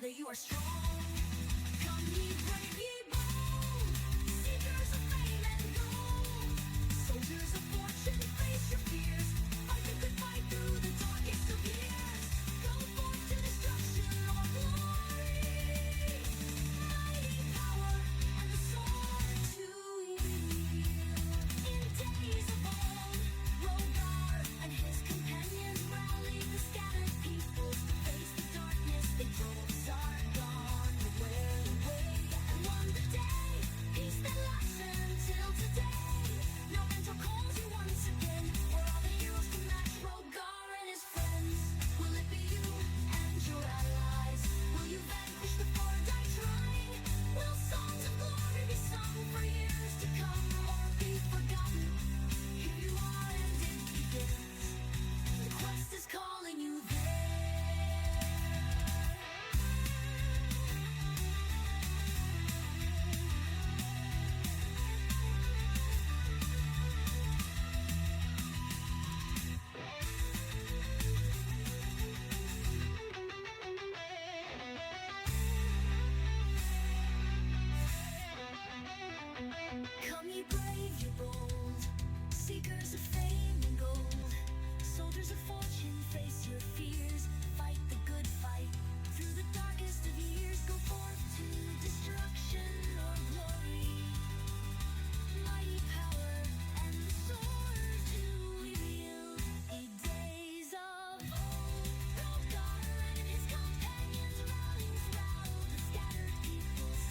together you are strong. Come ye brave, ye bold, seekers of fame and gold, soldiers of fortune, face your fears, fight the good fight through the darkest of years, go forth to destruction or glory, mighty power and the sword to wield. In days of old, Rogar and his companions rallied the scattered peoples to face the darkness. They drove Sargon away, and won the day. Peace that lasts until today. Normantor calls you once again, where all the heroes can match Rogar and his friends. Will it be you and your allies? Will you vanquish the foe or die trying? Will songs of glory be sung for years to come or be forgotten? Here you are and it begins. The quest is calling you there. Come ye brave, ye bold, seekers of fame and gold, soldiers of fortune, face your fears, fight the good fight through the darkest of years, go forth to destruction or glory, mighty power and the sword to wield. In days of old, Rogar and his companions routed the scattered peoples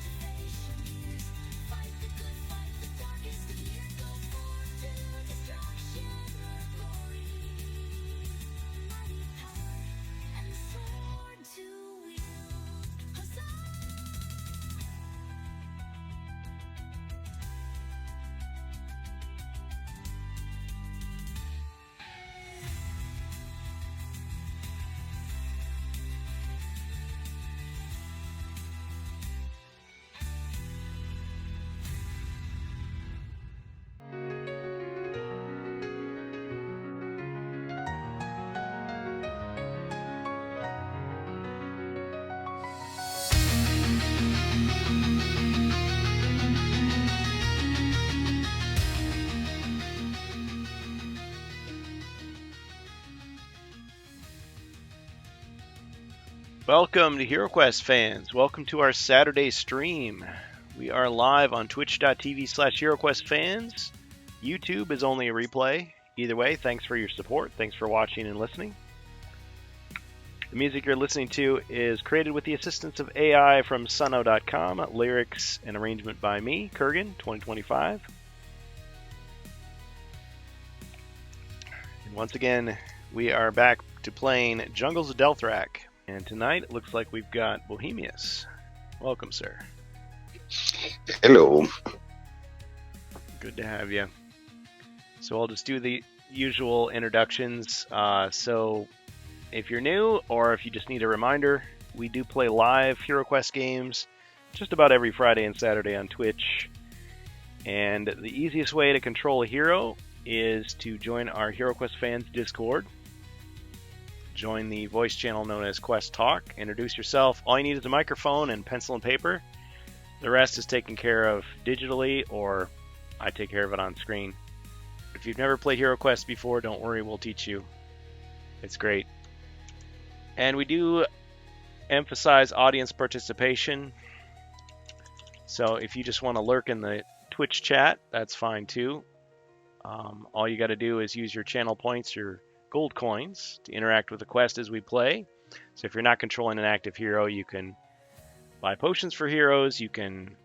to face your fears, fight the good fight, the darkest of years, go forth to destruction or glory, mighty power and the sword to wield. Huzzah! Welcome to HeroQuest fans. Welcome to our Saturday stream. We are live on twitch.tv/HeroQuestFans. YouTube is only a replay. Either way, thanks for your support. Thanks for watching and listening. The music you're listening to is created with the assistance of AI from Suno.com. Lyrics and arrangement by me, Kurgan, 2025. And once again, we are back to playing Jungles of Delthrak. And tonight, it looks like we've got Bohemius. Welcome, sir. Hello. Good to have you. So I'll just do the usual introductions. So if you're new, or if you just need a reminder, we do play live HeroQuest games just about every Friday and Saturday on Twitch. And the easiest way to control a hero is to join our HeroQuest fans Discord. Join the voice channel known as Quest Talk. Introduce yourself. All you need is a microphone and pencil and paper. The rest is taken care of digitally, or I take care of it on screen. If you've never played HeroQuest before, don't worry, we'll teach you. It's great. And we do emphasize audience participation. So if you just want to lurk in the Twitch chat, that's fine too. All you got to do is use your channel points, your gold coins, to interact with the quest as we play. So if you're not controlling an active hero, you can buy potions for heroes, you can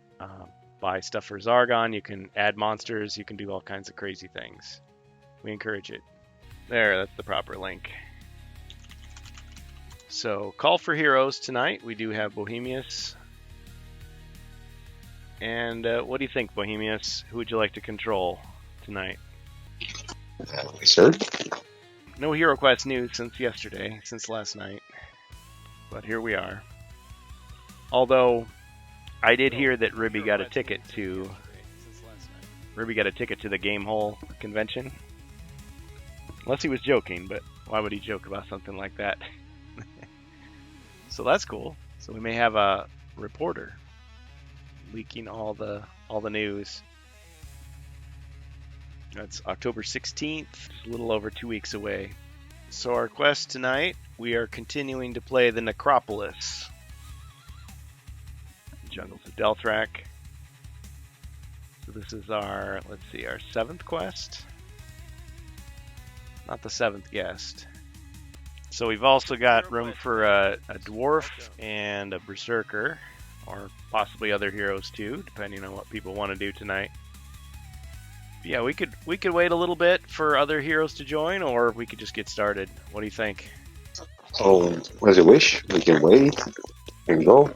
buy stuff for Zargon, you can add monsters, you can do all kinds of crazy things. We encourage it. There, that's the proper link. So, call for heroes tonight. We do have Bohemius. And what do you think, Bohemius? Who would you like to control tonight? Wizard. No HeroQuest news since yesterday, since last night. But here we are. Although, I did hear that Ribby got a ticket to the Gamehole convention. Unless he was joking, but why would he joke about something like that? So that's cool. So we may have a reporter leaking all the news. That's October 16th, a little over 2 weeks away. So our quest tonight, we are continuing to play the Necropolis. Jungles of Delthrak. So this is our, let's see, our 7th quest. Not the 7th guest. So we've also got room for a dwarf and a berserker, or possibly other heroes too, depending on what people want to do tonight. But yeah, we could wait a little bit for other heroes to join, or we could just get started. What do you think? Oh, as you wish. We can wait and go.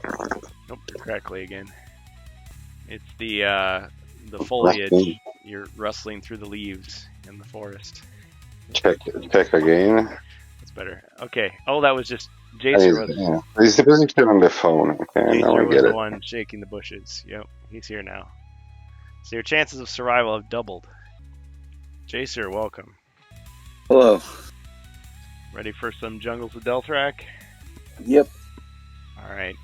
Nope, you're crackly again. It's the foliage. Rustling. You're rustling through the leaves in the forest. Check again. That's better. Okay. Oh, that was just Jacer was. Yeah. It's the position on the phone. Okay, now Jacer I was get the it. one shaking the bushes. Yep, he's here now. So your chances of survival have doubled. Jacer, welcome. Hello. Ready for some Jungles of Delthrak? Yep. All right.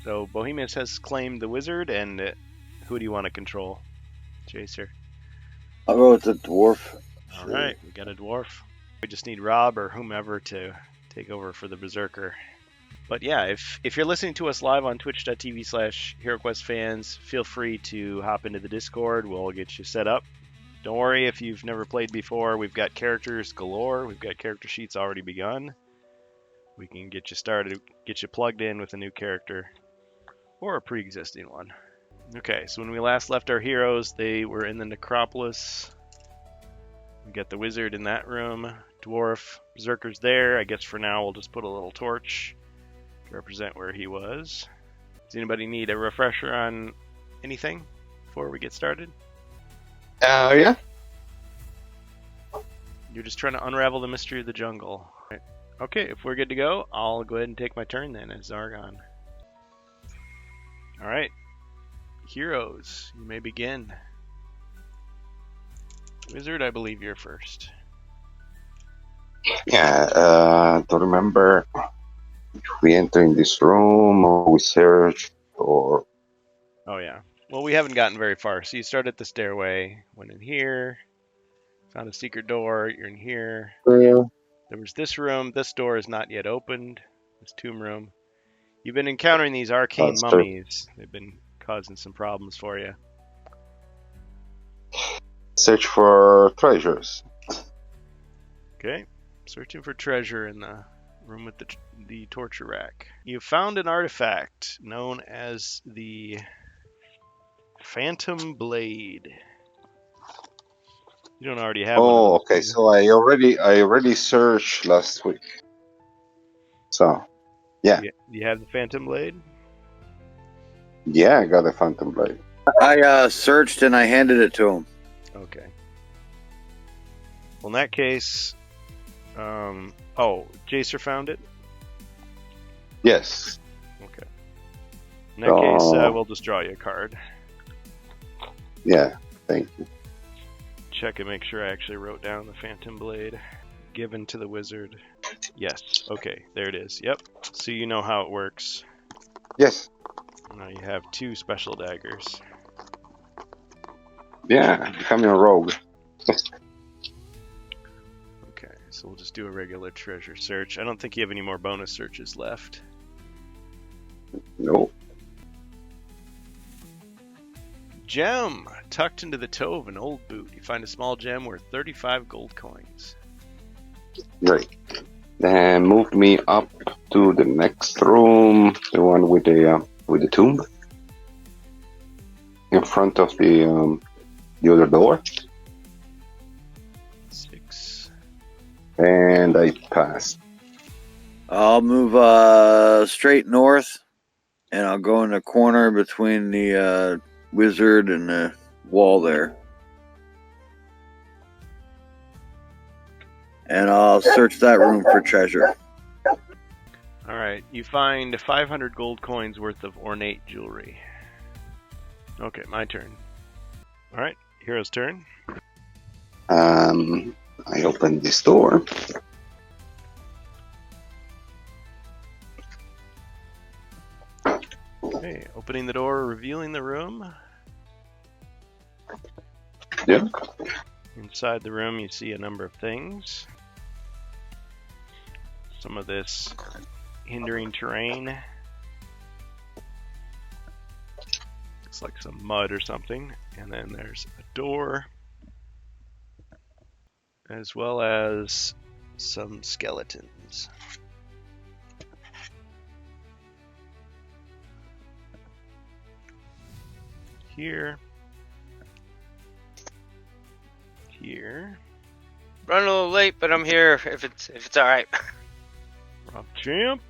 So Bohemius has claimed the wizard, and who do you want to control? Jacer. I'll go with the dwarf. All right, we got a dwarf. We just need Rob or whomever to take over for the berserker. But yeah, if you're listening to us live on twitch.tv/HeroQuestFans, feel free to hop into the Discord. We'll get you set up. Don't worry if you've never played before. We've got characters galore. We've got character sheets already begun. We can get you started, get you plugged in with a new character or a pre-existing one. Okay, so when we last left our heroes, they were in the Necropolis. We got the wizard in that room, dwarf, berserker's there. I guess for now we'll just put a little torch to represent where he was. Does anybody need a refresher on anything before we get started? Yeah. You're just trying to unravel the mystery of the jungle. Right. Okay, if we're good to go, I'll go ahead and take my turn then as Zargon. Alright. Heroes, you may begin. Wizard, I believe you're first. Yeah. Don't remember if we enter in this room or we search or. Oh yeah. Well, we haven't gotten very far. So you start at the stairway, went in here, found a secret door, you're in here. Yeah. There was this room. This door is not yet opened. This tomb room. You've been encountering these arcane That's true. mummies. They've been causing some problems for you. Search for treasures. Okay. Searching for treasure in the room with the torture rack. You found an artifact known as the Phantom Blade. You don't already have one. Oh, of those, okay. do you? So I already searched last week. So yeah. Do you have the Phantom Blade? Yeah, I got a Phantom Blade. I searched and I handed it to him. Okay. Well, in that case, Jacer found it? Yes. Okay. In that case, we'll just draw you a card. Yeah. Thank you. Check and make sure I actually wrote down the Phantom Blade. Given to the wizard. Yes. Okay, there it is. Yep. So you know how it works. Yes. Now you have 2 special daggers. Yeah. Becoming a rogue. Okay, so we'll just do a regular treasure search. I don't think you have any more bonus searches left. No. Gem! Tucked into the toe of an old boot. You find a small gem worth 35 gold coins. Great. Then move me up to the next room, the one with the tomb, in front of the other door, 6. and I pass. I'll move straight north, and I'll go in the corner between the wizard and the wall there. And I'll search that room for treasure. Alright, you find 500 gold coins worth of ornate jewelry. Okay, my turn. Alright, hero's turn. I open this door. Opening the door, revealing the room. Yeah. Inside the room, you see a number of things. Some of this hindering terrain. Looks like some mud or something. And then there's a door, as well as some skeletons. Here. Here. Running a little late, but I'm here if it's all right. Rob Champ.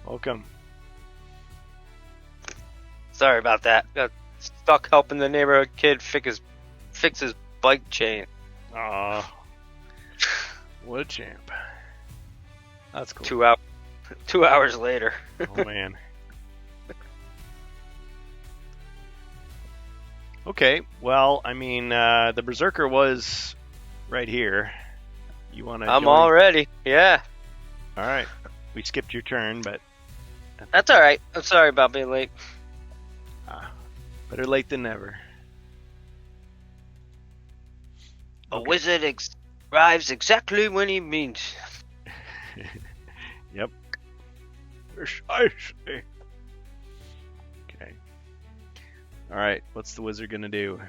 Welcome. Sorry about that. Got stuck helping the neighborhood kid fix his bike chain. Aw. What a champ. That's cool. 2 hours later. Oh, man. Okay, well, I mean, the Berserker was right here. You want to I'm join? all ready. Yeah. All right. We skipped your turn, but That's all right. I'm sorry about being late. better late than never. A Okay. wizard arrives exactly when he means. Yep. Precisely. Okay. All right. What's the wizard gonna do?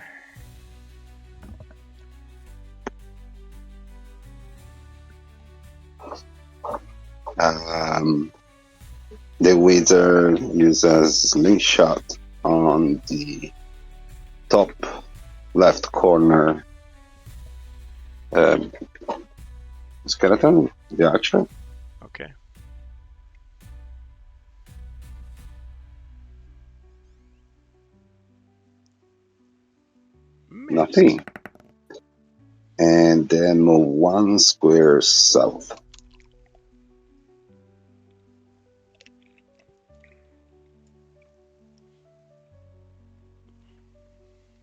The wizard uses slingshot on the top left corner skeleton, the archer. Okay. Missed. Nothing. And then move 1 square south.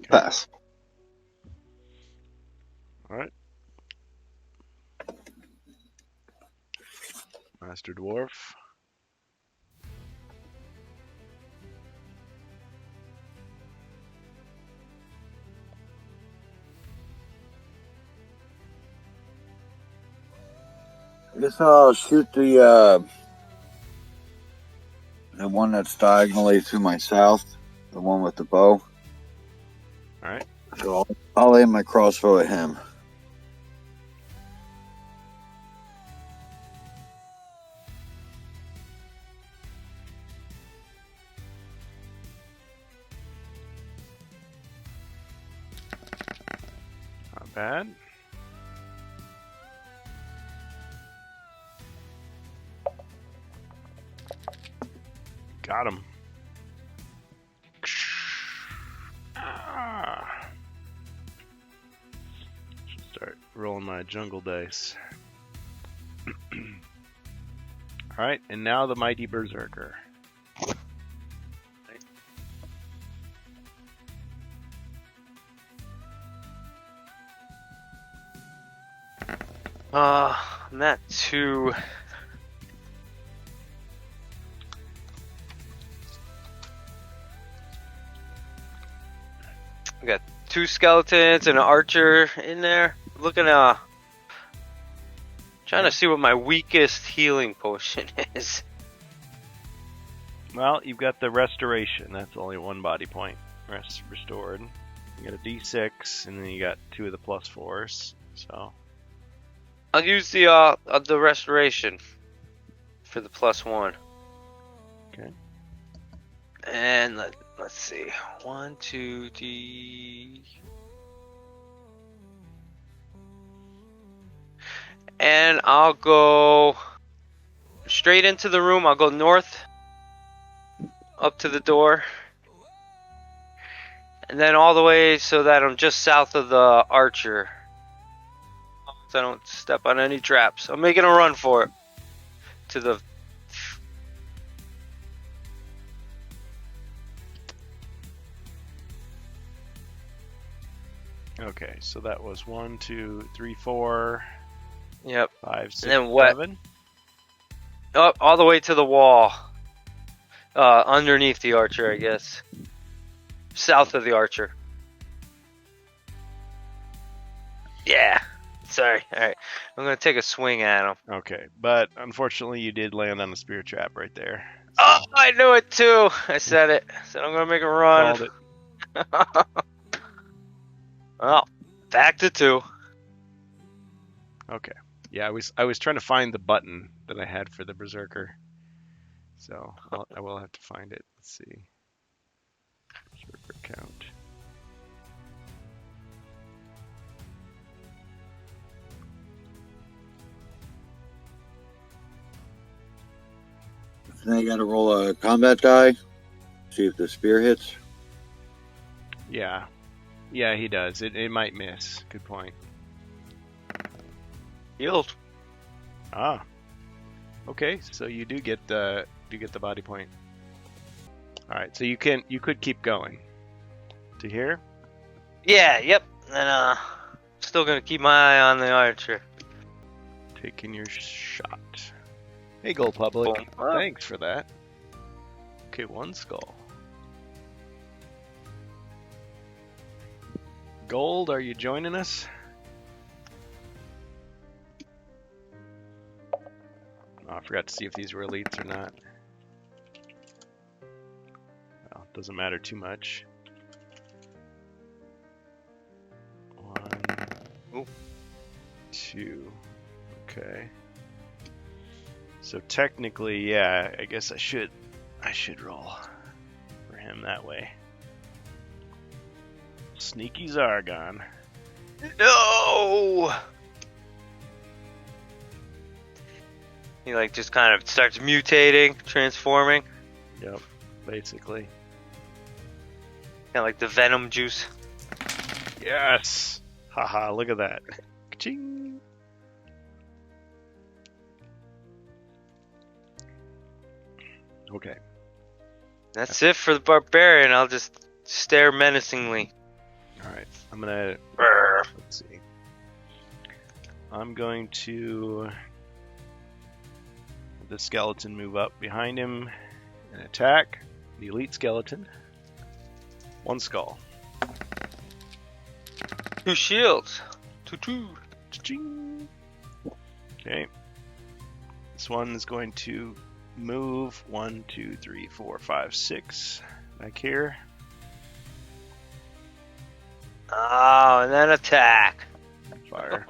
Pass. All right. Master Dwarf. I guess I'll shoot the one that's diagonally to my south, the one with the bow. All right. So I'll aim my crossbow at him. Not bad. Got him. Ah. Should start rolling my jungle dice. Alright, and now the mighty Berserker. I'm at 2. I got 2 skeletons and an archer in there. Looking trying to see what my weakest healing potion is. Well, you've got the restoration. That's only 1 body point. Rest restored. You got a d6, and then you got 2 of the +4s. So I'll use the restoration for the +1. Okay. And let's see. 1, 2, 3. And I'll go straight into the room. I'll go north up to the door. And then all the way so that I'm just south of the archer. So I don't step on any traps. I'm making a run for it. To the... Okay, so that was 1, 2, 3, 4, Yep. 5, 6, then what? 7. Up all the way to the wall. Underneath the archer, I guess. South of the archer. Yeah. Sorry. All right. I'm gonna take a swing at him. Okay, but unfortunately, you did land on a spear trap right there. Oh, I knew it too. I said it. I said I'm gonna make a run. Called it. Well, back to 2. Okay. Yeah, I was trying to find the button that I had for the berserker, so I will have to find it. Let's see. Berserker count. Then I gotta roll a combat die. See if the spear hits. Yeah, yeah, he does. It might miss. Good point. Healed. Ah. Okay, so you do get the body point. All right, so you could keep going. To here? Yeah. Yep. And still gonna keep my eye on the archer. Taking your shot. Hey, Gold Public. Boom. Oh. Thanks for that. Okay, 1 skull. Gold, are you joining us? Oh, I forgot to see if these were elites or not. Well, doesn't matter too much. 1, Ooh. 2. Okay. So technically, yeah, I guess I should roll for him that way. Sneaky Zargon. No. He like just kind of starts mutating, transforming, Yep, basically. kind of like the venom juice. Yes! Haha, look at that. Ka-ching! Okay. That's it for the barbarian. I'll just stare menacingly. Alright. I'm gonna... Brr. Let's see. I'm going to... have the skeleton move up behind him and attack the elite skeleton. 1 skull. 2 shields. 2. Cha-ching. Okay. This one is going to move 1, 2, 3, 4, 5, 6 back here. Oh, and then attack. Fire.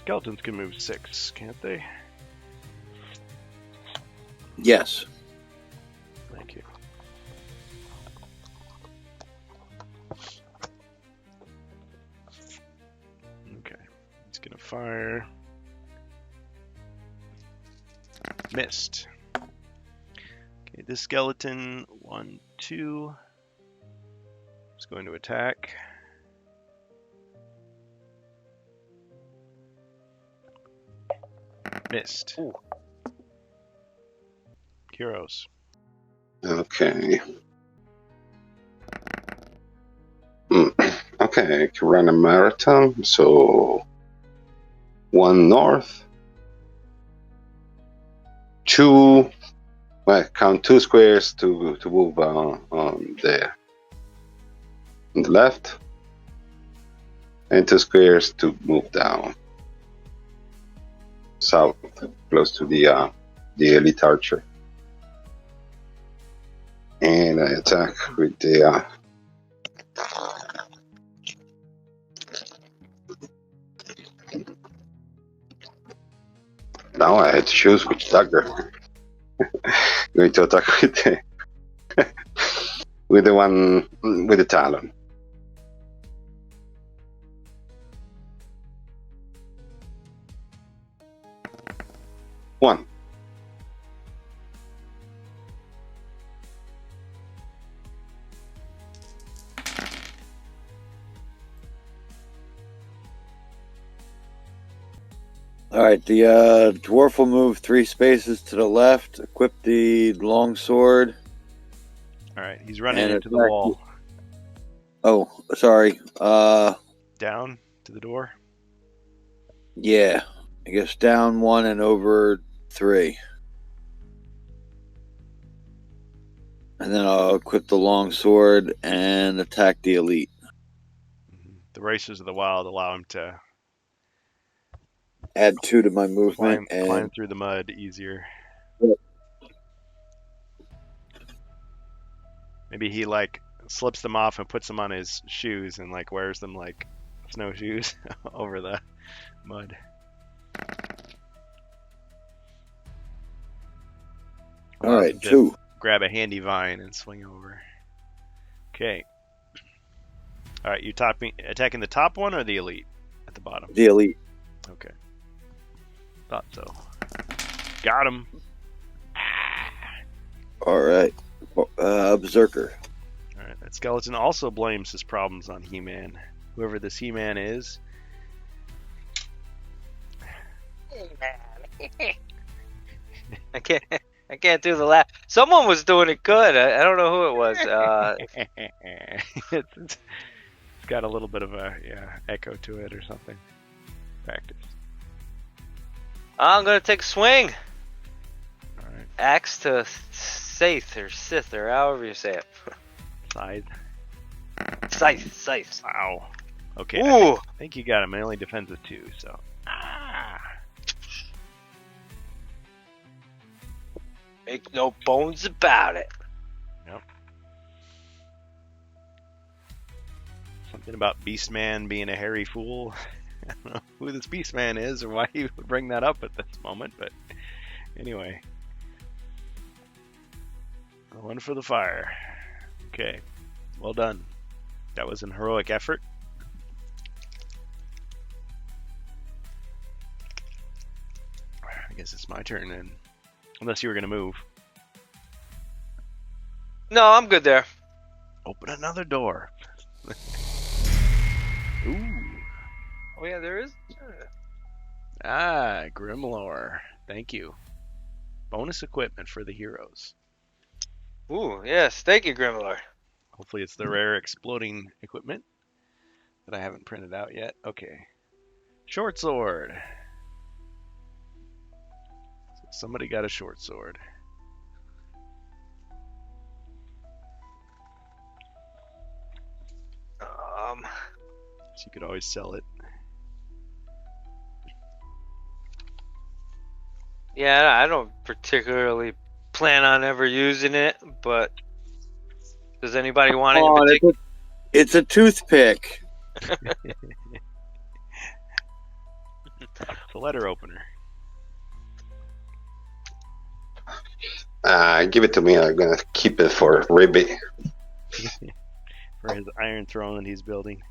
Skeletons can move 6, can't they? Yes. Thank you. Okay. He's gonna fire. Missed. Okay, this skeleton, 1, 2, is going to attack. Missed. Ooh. Heroes. Okay. Okay, I can run a marathon, so 1 north, 2. Well, count 2 squares to move on the left, and 2 squares to move down south, close to the elite archer. And I attack with the now I had to choose which dagger. Going to attack with the with the one with the talon. One. All right, the dwarf will move 3 spaces to the left, equip the long sword. Alright, he's running And into the attack wall. Oh, sorry. Down to the door. Yeah, I guess down 1 and over 3. And then I'll equip the long sword and attack the elite. The Racers of the Wild allow him to Add 2 to my movement climb and through the mud easier. Yep. Maybe he like slips them off and puts them on his shoes and like wears them like snowshoes over the mud. all right, Allows him to 2. grab a handy vine and swing over. Okay. All right, you attacking the top one or the elite at the bottom? The elite. Okay. Thought so. Got him. All right. Berserker. All right. That skeleton also blames his problems on He-Man. Whoever this He-Man is. I can't do the laugh. Someone was doing it good. I don't know who it was. It's got a little bit of a echo to it or something. Practice. I'm gonna take a swing. All right. Axe to Scythe or Sith or however you say it. Scythe. Scythe. Wow. Okay. Ooh. I think you got him. It only defends with 2, so. Ah. Make no bones about it. Something about Beastman being a hairy fool. I don't know who this Beastman is or why he would bring that up at this moment, but anyway. One for the fire. Okay. Well done. That was an heroic effort. I guess it's my turn then. Unless you were going to move. No, I'm good there. Open another door. Ooh. Oh yeah, there is. Ah, Grimlore. Thank you. Bonus equipment for the heroes. Ooh, yes. Thank you, Grimlar. Hopefully it's the rare exploding equipment that I haven't printed out yet. Okay. Short sword. So somebody got a short sword. So you could always sell it. Yeah, I don't particularly plan on ever using it, but does anybody want it in Come on, particular? it's a toothpick. It's a letter opener. Give it to me. I'm gonna keep it for Ribby. For his iron throne that he's building.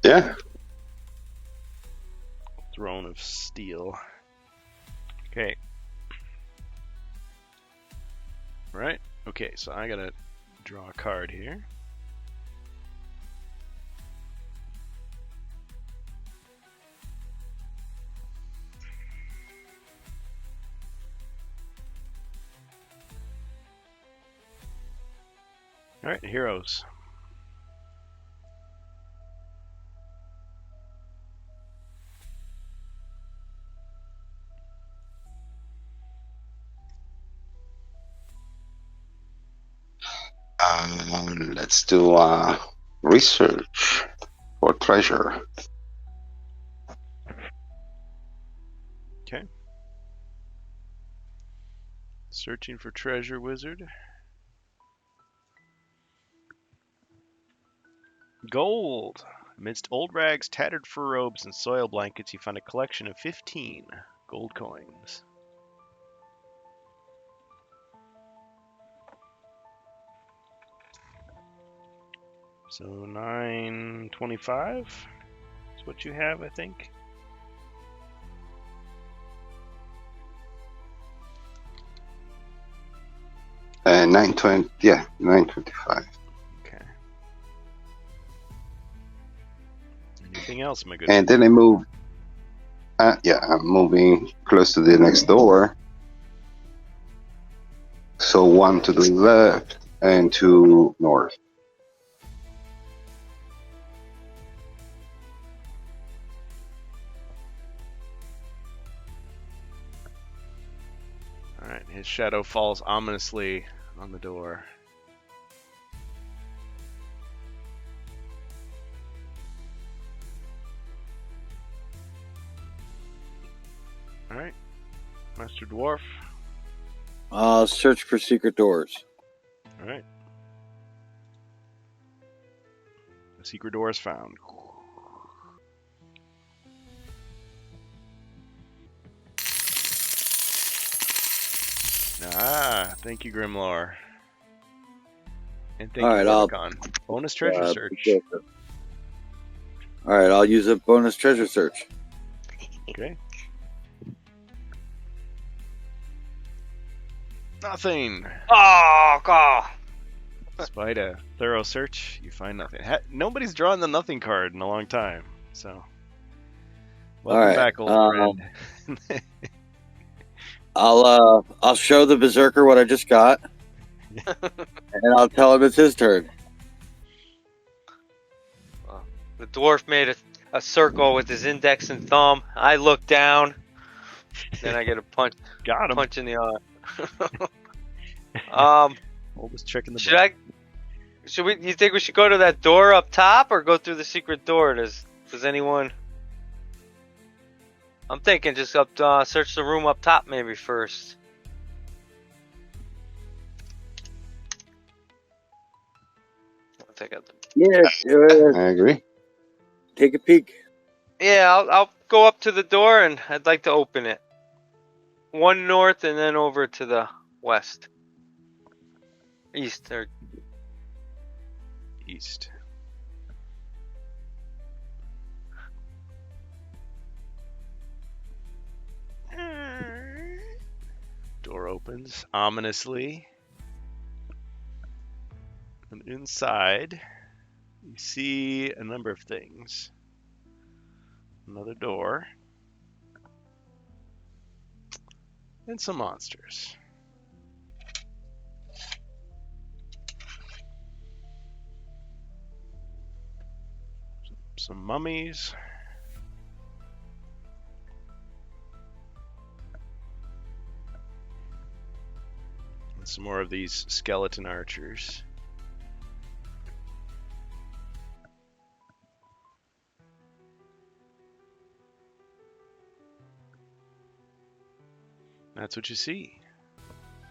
Yeah. Throne of steel. Okay. Right. Okay, so I gotta draw a card here. Alright, heroes. Let's do research for treasure. Okay. Searching for treasure, wizard. Gold! Amidst old rags, tattered fur robes, and soil blankets, you find a collection of 15 gold coins. So 925 is what you have, I think. And 920. Yeah, 925. Okay. Anything else, my good? And then I move. Yeah, I'm moving close to the next door. So 1 to the left and 2 north. All right. Alright, his shadow falls ominously on the door. Alright. Master Dwarf. Search for secret doors. Alright. The secret door is found. Ah, thank you, Grimlar. And thank Alright, you, I'll- Vorticon. Bonus treasure search. All right, I'll use a bonus treasure search. Okay. Nothing. Oh, God. Despite a thorough search, you find nothing. Nobody's drawn the nothing card in a long time, so. Welcome Alright, back, old friend. I'll show the berserker what I just got, and I'll tell him it's his turn. The dwarf made a circle with his index and thumb. I look down. Then I get a punch Got him. in the arm. Oldest trick in the Should book. you think we should go to that door up top or go through the secret door? Does anyone? I'm thinking just search the room up top maybe first. I think I agree. Take a peek. Yeah, I'll go up to the door and I'd like to open it. One north and then over to the west. East or East. Door opens ominously. And inside, you see a number of things. Another door. And some monsters. Some mummies. And some more of these skeleton archers. That's what you see.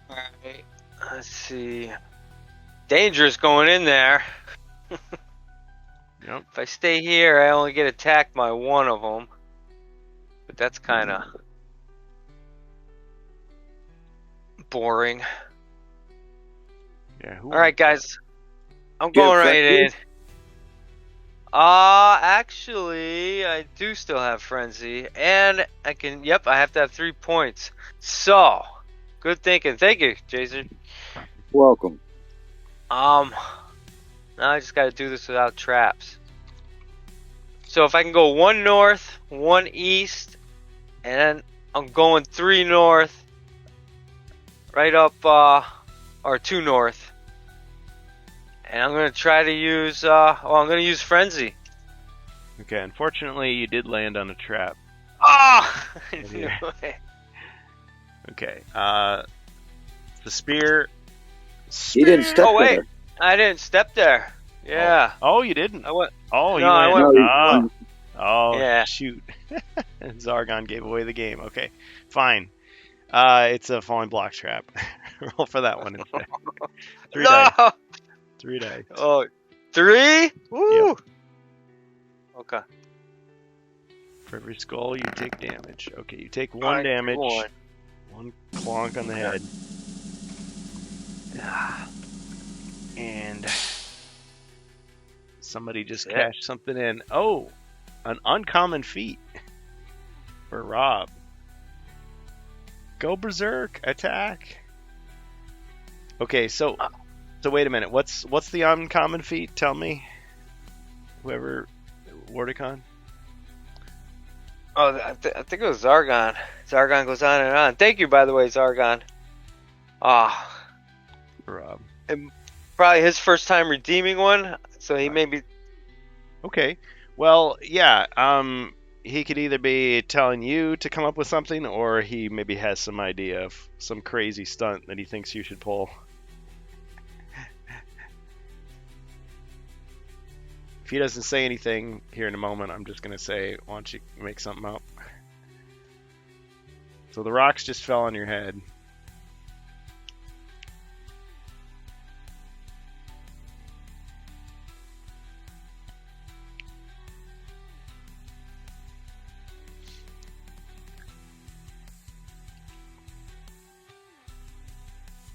Alright. Let's see. Dangerous going in there. Yep. If I stay here, I only get attacked by one of them. But that's kind of boring. Yeah. Who Alright, guys. I'm Do you going have right in. frenzy? Actually, I do still have frenzy, and I can. Yep, I have to have 3 points. So, good thinking. Thank you, Jason. Welcome. Now I just got to do this without traps. So if I can go 1 north, 1 east, and then I'm going 3 north, right up, or 2 north. And I'm going to try to use, I'm going to use frenzy. Okay, unfortunately, you did land on a trap. Ah! Yeah. Okay, the spear. He didn't step Oh, wait. there. I didn't step there. Yeah. Oh, you didn't. I went. Oh, you No, I went. went- No, Oh, Yeah. shoot. Zargon gave away the game. Okay, fine. It's a falling block trap. Roll for that one instead. Three dice. No! 3 dice. Oh, 3? Woo! Okay. For every skull, you take damage. Okay, you take 1 Alright, damage. go on. 1 clonk on the head. And somebody just That's it. cashed something in. Oh, an uncommon feat for Rob. Go berserk, attack. Okay, so wait a minute. What's the uncommon feat? Tell me. Whoever, Vorticon. Oh, I think it was Zargon. Zargon goes on and on. Thank you, by the way, Zargon. Rob. Probably his first time redeeming one, so he maybe. Okay. Well, yeah. he could either be telling you to come up with something, or he maybe has some idea of some crazy stunt that he thinks you should pull. If he doesn't say anything here in a moment, I'm just gonna say, why don't you make something up? So the rocks just fell on your head.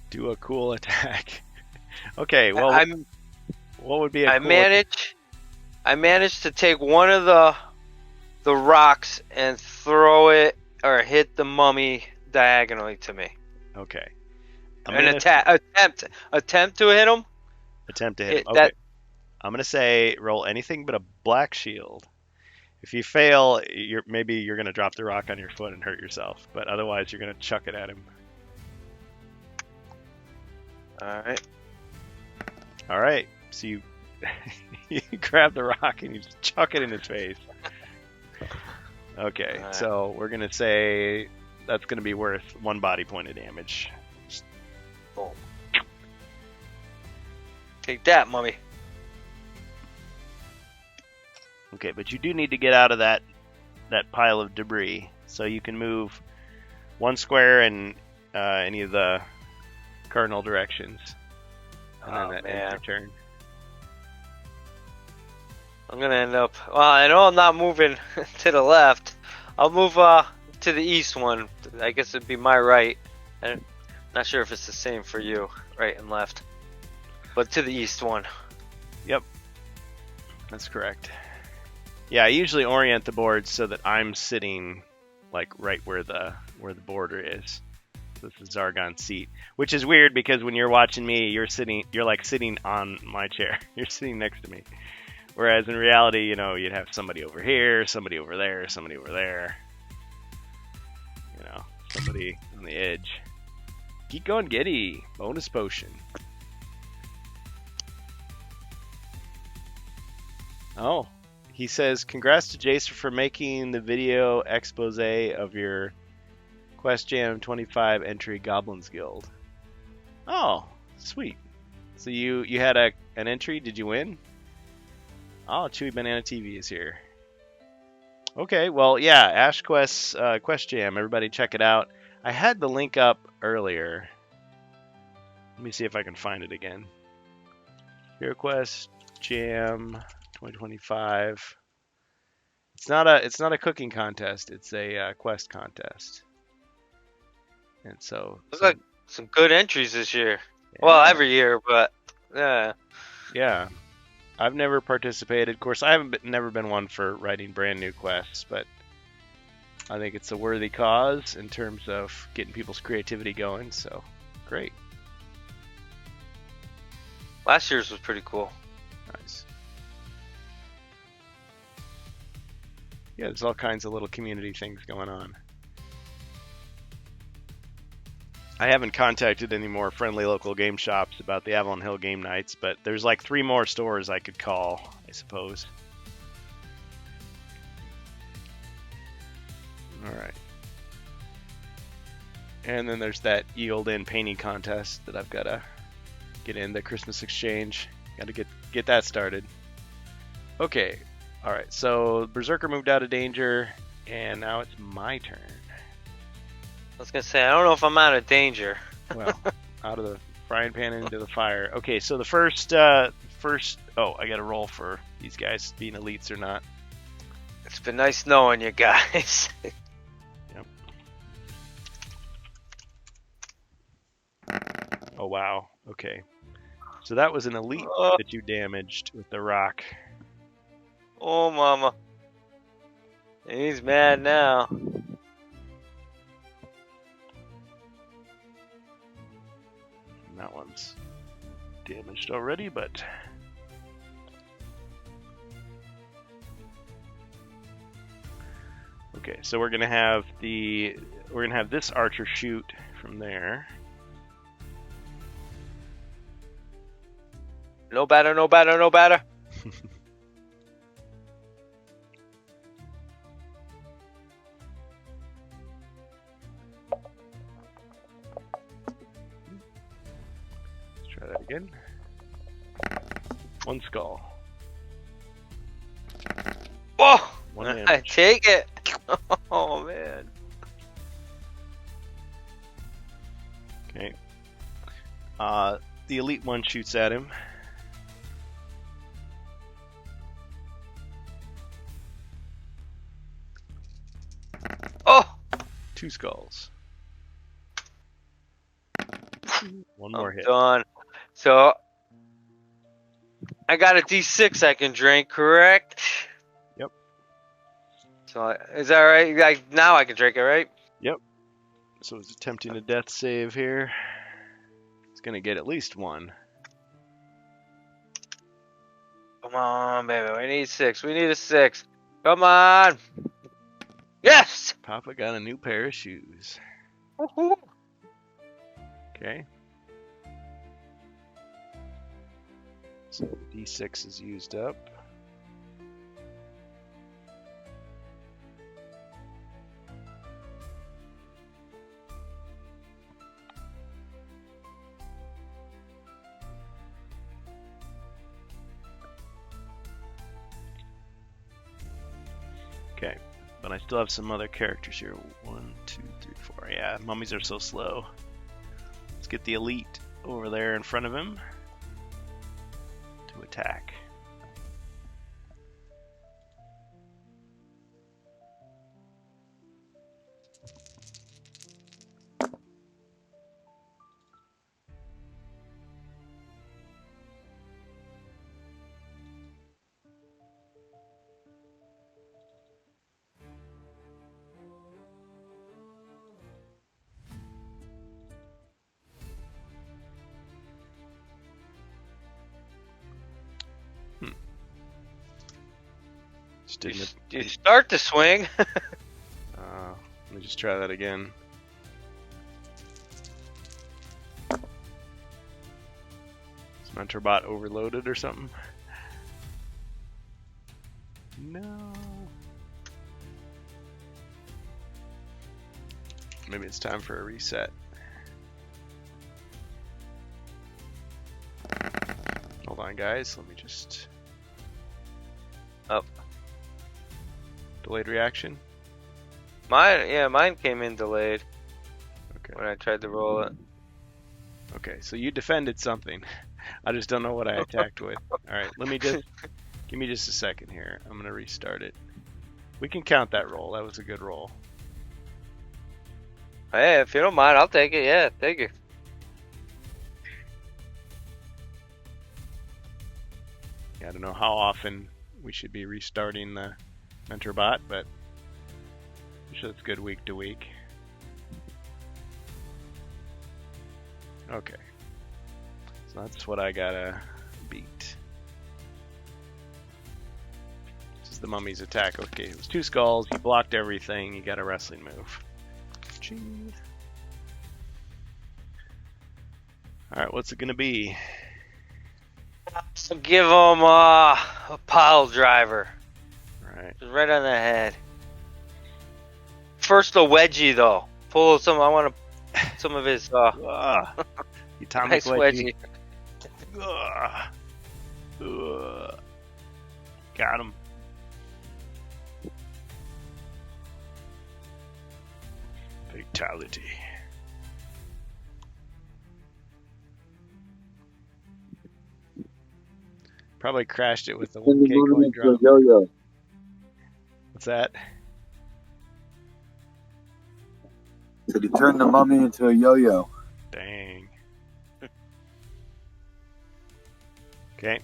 Do a cool attack. Okay, well, what would be a cool I managed to take one of the rocks and throw it or hit the mummy diagonally to me. Okay. Attempt to hit him. Attempt to hit him. Hit Okay. that- I'm gonna say roll anything but a black shield. If you fail, maybe you're gonna drop the rock on your foot and hurt yourself, but otherwise you're gonna chuck it at him. All right. All right. So you you grab the rock and you just chuck it in his face. Okay. Alright. So we're gonna say that's gonna be worth 1 body point of damage. Boom. Take that, mummy. Okay, but you do need to get out of that pile of debris, so you can move 1 square in any of the cardinal directions, and then Oh, that ends man. your turn. I'm gonna end up. Well, I know I'm not moving to the left. I'll move to the east one. I guess it'd be my right. I'm not sure if it's the same for you, right and left. But to the east one. That's correct. Yeah, I usually orient the board so that I'm sitting like right where the border is. This is Zargon's seat, which is weird because when you're watching me, you're like sitting on my chair. You're sitting next to me. Whereas in reality, you know, you'd have somebody over here, somebody over there, somebody over there. You know, somebody on the edge. Keep going, Giddy. Bonus potion. Oh, he says, congrats to Jason for making the video expose of your Quest Jam 25 entry Goblins Guild. Oh, sweet. So you had an entry? Did you win? Oh, Chewy Banana TV is here. Okay, well, yeah, Ash Quest Quest Jam. Everybody check it out. I had the link up earlier. Let me see if I can find it again. Hero Quest Jam 2025. It's not a cooking contest. It's a quest contest. And so Looks like some good entries this year. Well, every year, but yeah. Yeah, I've never participated. Of course, I haven't never been one for writing brand new quests, but I think it's a worthy cause in terms of getting people's creativity going. So great, Last year's was pretty cool. nice. Yeah, there's all kinds of little community things going on. I haven't contacted any more friendly local game shops about the Avalon Hill game nights, but there's like 3 more stores I could call, I suppose. Alright. And then there's that Yield In painting contest that I've got to get in, the Christmas exchange. Got to get that started. Okay. Alright, so Berserker moved out of danger, and now it's my turn. I was gonna say, I don't know if I'm out of danger. Well, out of the frying pan into the fire. Okay, so the first, oh, I got to roll for these guys being elites or not. It's been nice knowing you guys. Oh wow. Okay, so that was an elite Oh. that you damaged with the rock. Oh, mama. He's mad now. And that one's damaged already, but okay. So we're gonna have this archer shoot from there. No batter, no batter, no batter. Again. 1 skull. Oh, 1 I damage. take it. Oh man. Okay. The elite one shoots at him. Oh, 2 skulls. 1 I'm more hit. done. So I got a D6 I can drink, correct? Yep. So is that right? Like now I can drink it, right? So he's attempting a death save here. He's gonna get at least 1. Come on, baby. We need 6. We need a 6. Come on. Yes. Papa got a new pair of shoes. Woohoo. Okay. So D6 is used up. Okay, but I still have some other characters here. 1, 2, 3, 4. Yeah, mummies are so slow. Let's get the elite over there in front of him to attack. Just didn't. You start to swing. Let me just try that again. Is Mentorbot overloaded or something? No. Maybe it's time for a reset. Hold on, guys. Let me just. Oh. Delayed reaction? Mine came in delayed Okay. when I tried to roll it. Okay, so you defended something. I just don't know what I attacked with. Alright, let me just. Give me just a second here. I'm going to restart it. We can count that roll. That was a good roll. Hey, if you don't mind, I'll take it. Yeah, take it. Yeah, I don't know how often we should be restarting the Mentorbot, but I'm sure it's good week to week. Okay. So that's what I gotta beat. This is the mummy's attack. Okay, it was 2 skulls. He blocked everything. He got a wrestling move. Ching. Alright, what's it gonna be? So give him a pile driver. Alright. Just right on the head. First a wedgie though. Pull some. I want some of his Atomic nice wedgie. wedgie. Got him. Fatality. Probably crashed it with the 1K coin drop. Yo-yo. What's that? Did he turn the mummy into a yo-yo? Dang. Okay.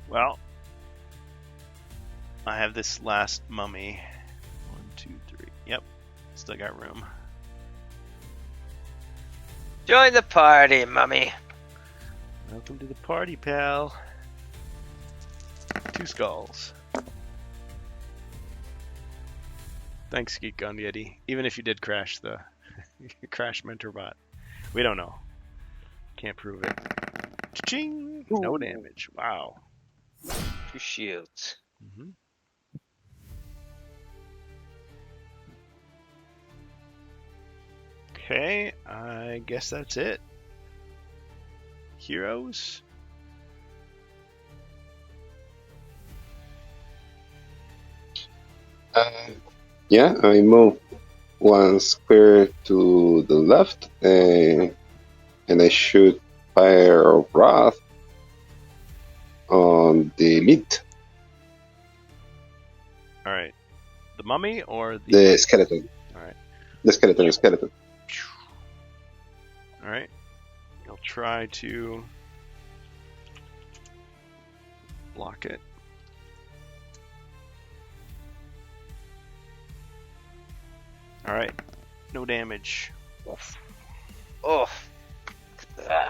Well, I have this last mummy. 1, 2, 3. Yep. Still got room. Join the party, mummy. Welcome to the party, pal. 2 skulls. Thanks, Geek on Yeti. Even if you did crash the crash Mentorbot, we don't know. Can't prove it. Cha-ching! No damage. Wow. 2 shields. hmm Okay, I guess that's it. heroes. Yeah, I move one square to the left, and I shoot Fire of Wrath on the elite, All right. The mummy or the skeleton. All right. The skeleton. All right. You'll try to block it. All right. No damage. Oh. Ah.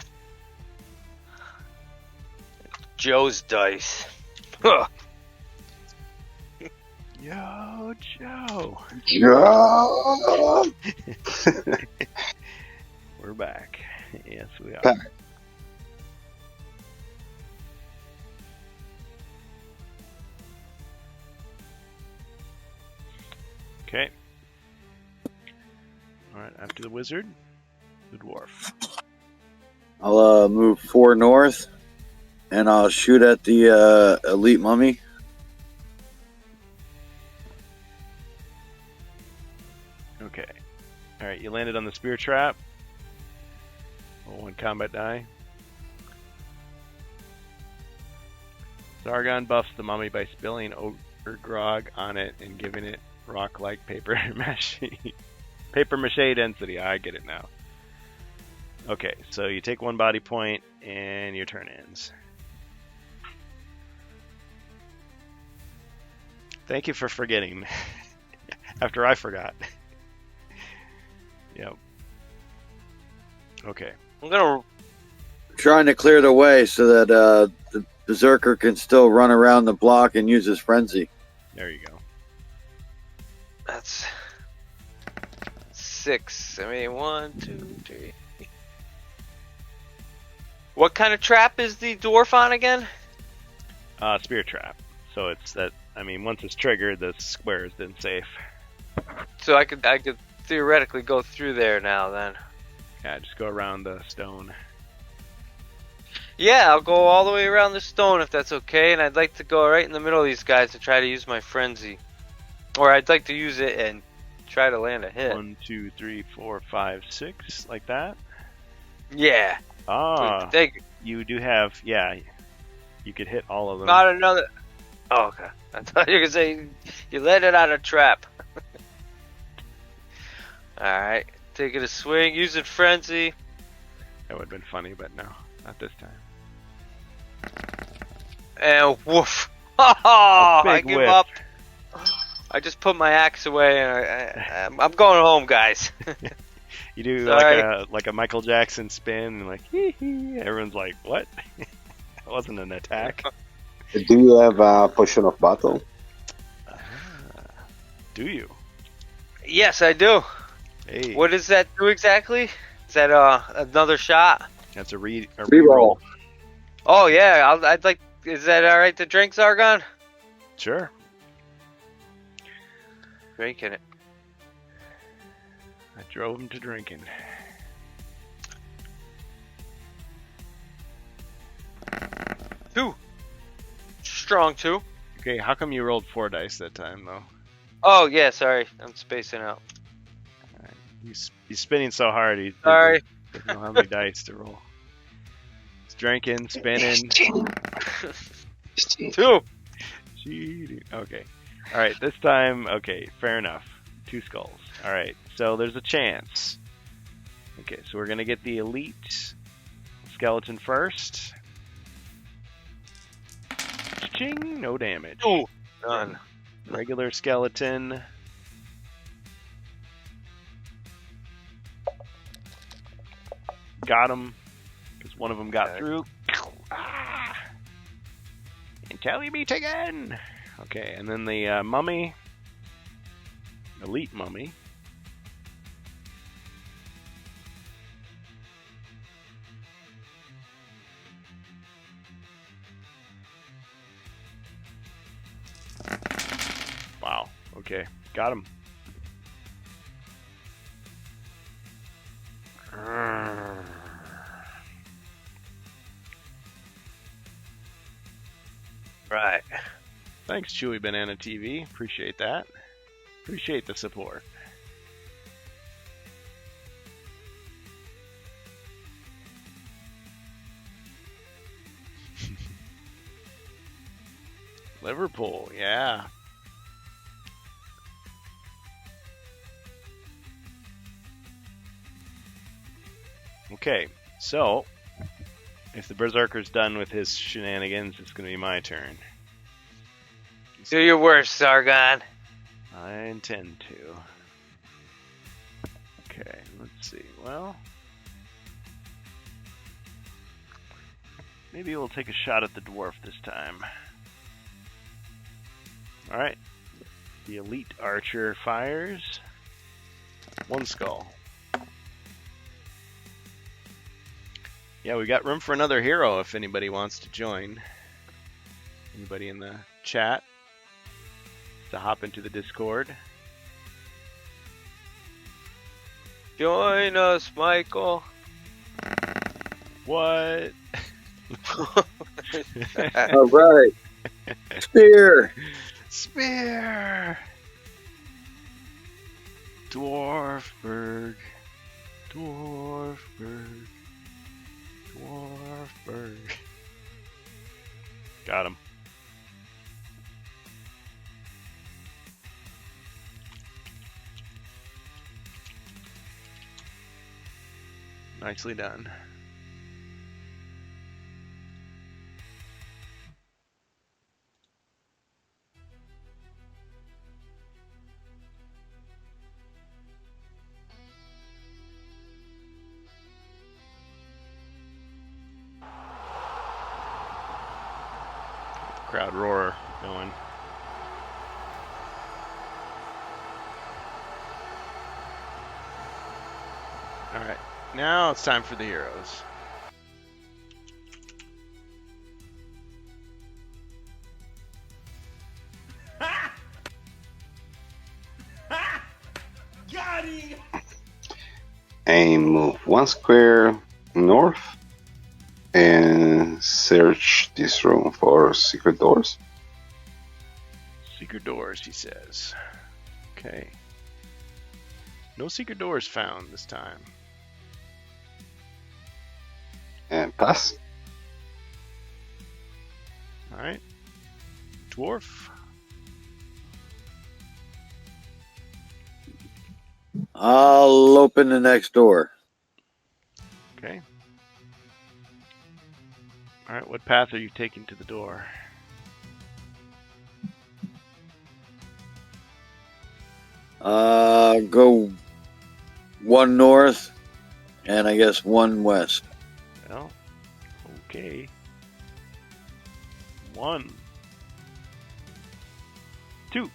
Joe's dice. Huh. Yo, Joe. Yeah. We're back. Yes, we are. Back. Okay. All right. After the wizard, the dwarf. I'll move 4 north, and I'll shoot at the elite mummy. Okay. All right. You landed on the spear trap. Roll 1 combat die. Zargon buffs the mummy by spilling ogre grog on it and giving it rock-like paper mache. Paper mache density. I get it now. Okay, so you take 1 body point and your turn ends. Thank you for forgetting. After I forgot. Yep. Okay. I'm gonna. Trying to clear the way so that the berserker can still run around the block and use his frenzy. There you go. That's 6. I mean, 1, 2, 3. What kind of trap is the dwarf on again? Spear trap. So it's that. I mean, once it's triggered, the square is then safe. So I could theoretically go through there now then. Yeah, just go around the stone. Yeah, I'll go all the way around the stone if that's okay, and I'd like to go right in the middle of these guys to try to use my frenzy. Or I'd like to use it and try to land a hit. 1, 2, 3, 4, 5, 6, like that. Yeah. Ah, Thank you. you do have. Yeah, you could hit all of them. Not another. Oh, okay. I thought you were gonna say you landed on a trap. Alright, taking a swing, using frenzy. That would have been funny, but no, not this time. And woof! I big give whiff. up. I just put my axe away and I'm going home, guys. You do Sorry. like a Michael Jackson spin, and like hee hee. Everyone's like, "What? That wasn't an attack." Do you have a potion of battle? Do you? Yes, I do. Hey, What does that do exactly? Is that another shot? that's a Reroll. reroll. Oh yeah, I'd like. Is that all right to drink, Zargon? Sure. Drinking it. I drove him to drinking. Two. Strong 2. Okay, how come you rolled 4 dice that time though? Oh yeah, sorry, I'm spacing out. He's spinning so hard. He Sorry. doesn't know how many dice to roll. He's drinking, spinning. 2. Cheating. Okay. All right. This time, okay. Fair enough. 2 skulls. All right. So there's a chance. Okay. So we're gonna get the elite skeleton first. Ching. No damage. Ooh. None. Regular skeleton. Got him. Because one of them got Okay. through. Ah! Until you meet again. Okay, and then the mummy. Elite mummy. Wow. Okay. Got him. Thanks, Chewy Banana TV. Appreciate that. Appreciate the support. Liverpool, yeah. Okay, so if the Berserker's done with his shenanigans, it's going to be my turn. Do your worst, Sargon. I intend to. Okay, let's see. Well, maybe we'll take a shot at the dwarf this time. Alright. The elite archer fires. One skull. Yeah, we got room for another hero if anybody wants to join. Anybody in the chat to hop into the Discord? Join us, Michael. What? All right. Spear. Spear! Dwarfberg. Dwarfberg. Dwarfberg. Got him. Nicely done. Crowd roar going. Alright, now it's time for the heroes. And move 1 square north and search this room for secret doors. Secret doors, he says. Okay. No secret doors found this time. And pass. Alright. Dwarf. I'll open the next door. Okay. Alright, what path are you taking to the door? Go 1 north and I guess 1 west. Well, okay. 1. 2.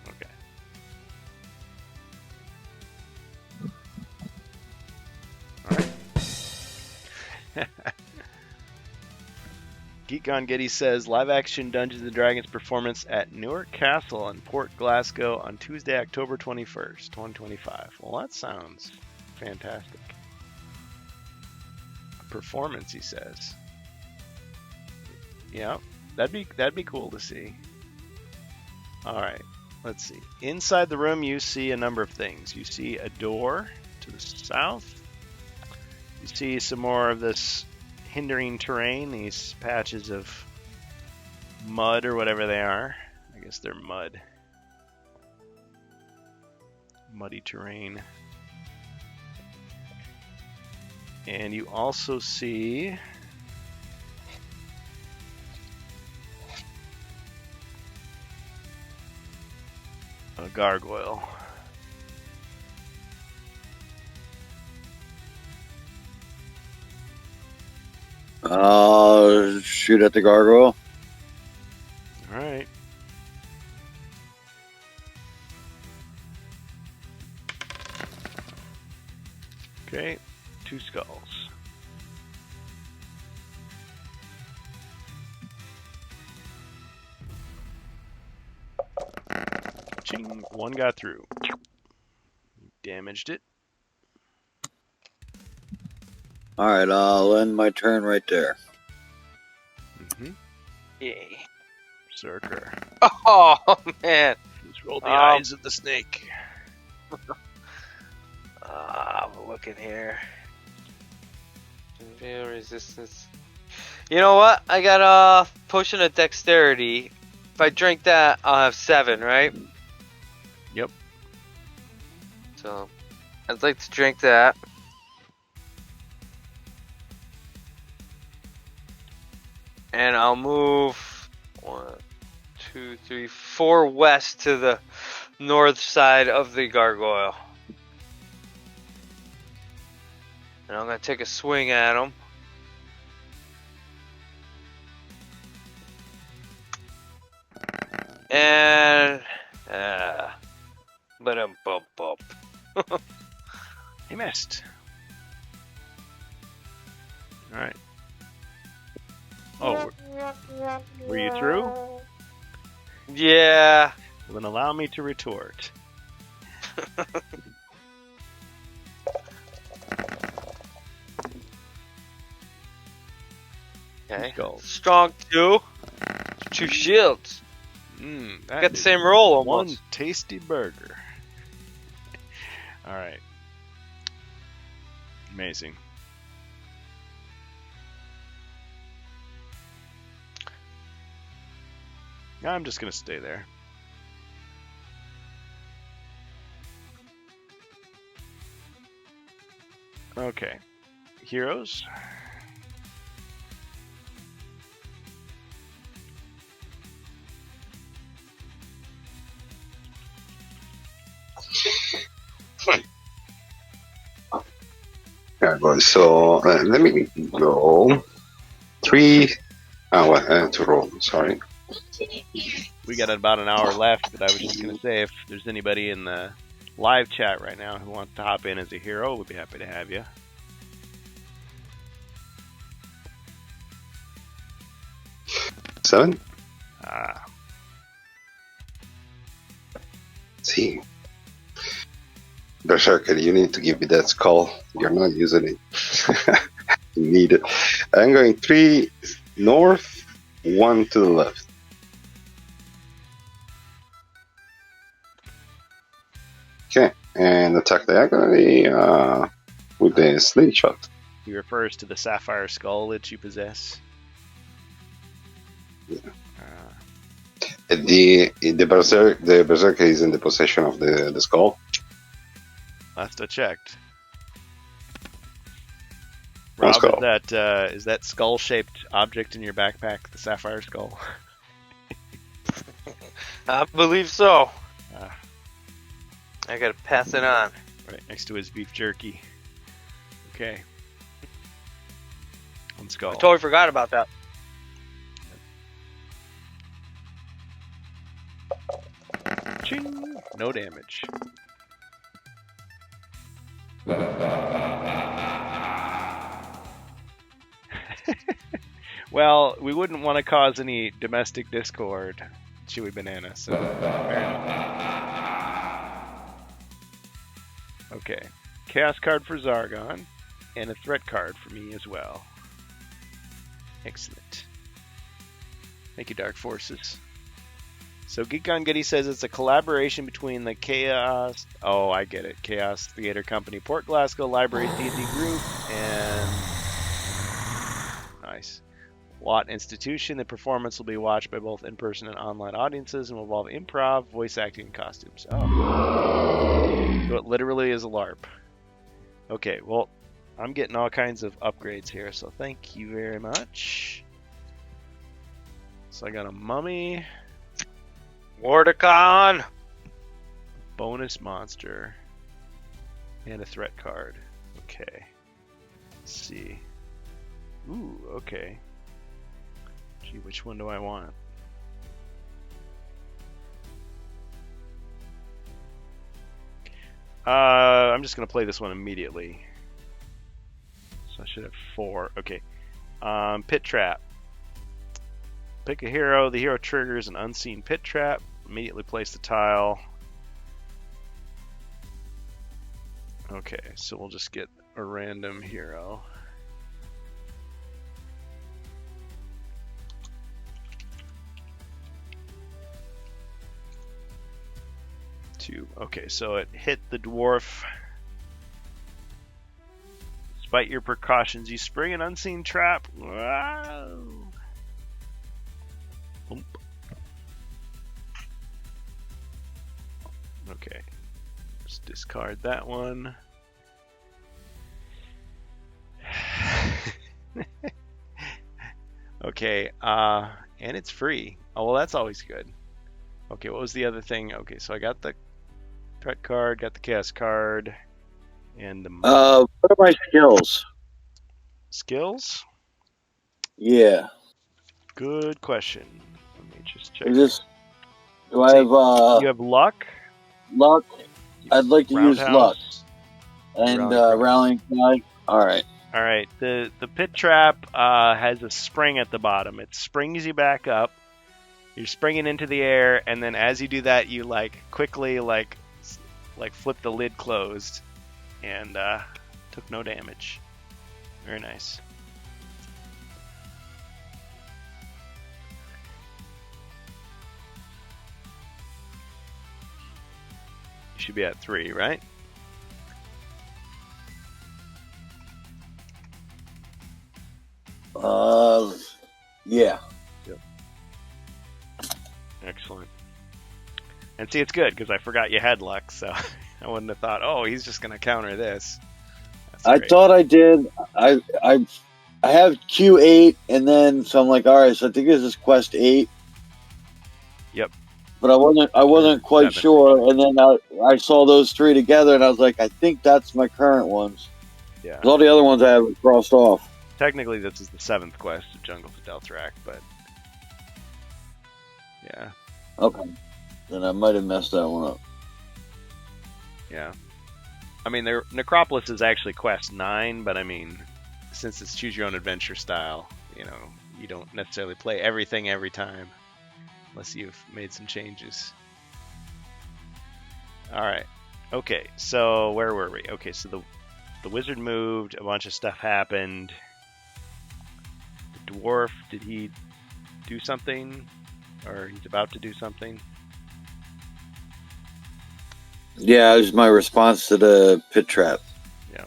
Okay. Alright. Geek on Getty says live action Dungeons and Dragons performance at Newark Castle in Port Glasgow on Tuesday, October 21st, 2025. Well, that sounds fantastic. A performance, he says. Yeah, that'd be cool to see. All right, let's see. Inside the room, you see a number of things. You see a door to the south. You see some more of this hindering terrain, these patches of mud or whatever they are. I guess they're mud. Muddy terrain. And you also see a gargoyle. I'll shoot at the gargoyle. All right. Okay, 2 skulls. Ching, 1 got through. Damaged it. All right, I'll end my turn right there. Mm-hmm. Yay. Berserker. Oh man. Just roll the Um, eyes of the snake. I'm looking here. Veil resistance. You know what? I got a potion of dexterity. If I drink that, I'll have 7, right? Yep. So, I'd like to drink that. And I'll move 1, 2, 3, 4 west to the north side of the gargoyle. And I'm gonna take a swing at him. And but bump up. He missed. All right. Oh, were you through? Yeah. Well, then allow me to retort. Okay. Go. Strong 2. 2 shields. That Got the is same roll one almost. tasty burger. All right. Amazing. I'm just gonna stay there. Okay. Heroes. Yeah, boys. So let me roll 3. Oh, well, I have to roll. Sorry. We got about an hour left, but I was just gonna say if there's anybody in the live chat right now who wants to hop in as a hero, we'd be happy to have you. Seven. Ah, See. Berserker, you need to give me that skull. You're not using it. You need it. I'm going 3 north, 1 to the left. Okay, and attack diagonally with the slingshot. he refers to the sapphire skull that you possess. Yeah. The berserker is in the possession of the skull. Last I checked. One Rob, skull. is that skull-shaped object in your backpack the sapphire skull? I believe so. Ah. I gotta pass it on. Right next to his beef jerky. Okay. One skull. I totally forgot about that. Ching! No damage. Well, we wouldn't want to cause any domestic discord, Chewy Banana, so fair enough. Okay. Chaos card for Zargon, and a threat card for me as well. Excellent. Thank you, Dark Forces. So Geek on Goody says it's a collaboration between the Chaos... Oh, I get it. Chaos Theater Company, Port Glasgow Libraries D&D Group, and... Nice. Watt Institution. The performance will be watched by both in-person and online audiences and will involve improv, voice acting, and costumes. Oh. So it literally is a LARP. Okay, well, I'm getting all kinds of upgrades here, so thank you very much. So I got a mummy, Wardicon! bonus monster, and a threat card. Okay. Let's see. Ooh, okay. Gee, which one do I want? I'm just going to play this one immediately. So I should have 4. Okay. Pit Trap. Pick a hero. The hero triggers an unseen pit trap. Immediately place the tile. Okay, so we'll just get a random hero. 2. Okay, so it hit the dwarf. Despite your precautions, you spring an unseen trap. Wow. Oomp. Okay, let's discard that one. Okay, and it's free. Oh, well, that's always good. Okay, what was the other thing? Okay, so I got the threat card, got the chaos card, and the What are my skills? skills. Yeah. Good question. Let me just check. Is this? Do I See, have You have luck. luck? I'd like to use luck Roundhouse. and Rallying cry. rallying cry. All right. All right. The pit trap has a spring at the bottom. It springs you back up. You're springing into the air, and then as you do that, you quickly flip the lid closed, and took no damage. Very nice. You should be at 3, right? Yeah. Excellent. And see, it's good because I forgot you had luck, so I wouldn't have thought, oh, he's just going to counter this. That's I great. thought I did. I have Q8, and then so I'm like, all right. So I think this is quest 8. Yep. But I wasn't quite 7. sure, and then I saw those 3 together, and I was like, I think that's my current ones. Yeah. 'Cause all the other ones I have crossed off. Technically, this is the 7th quest of Jungle to Deltrak, but yeah, Okay. Then I might have messed that one up. yeah. I mean, Necropolis is actually quest 9, but I mean, since it's choose your own adventure style, you don't necessarily play everything every time, unless you've made some changes. All right. Okay, so where were we? Okay, so the wizard moved, a bunch of stuff happened. The dwarf, did he do something? Or he's about to do something? Yeah, it was my response to the pit trap. Yeah.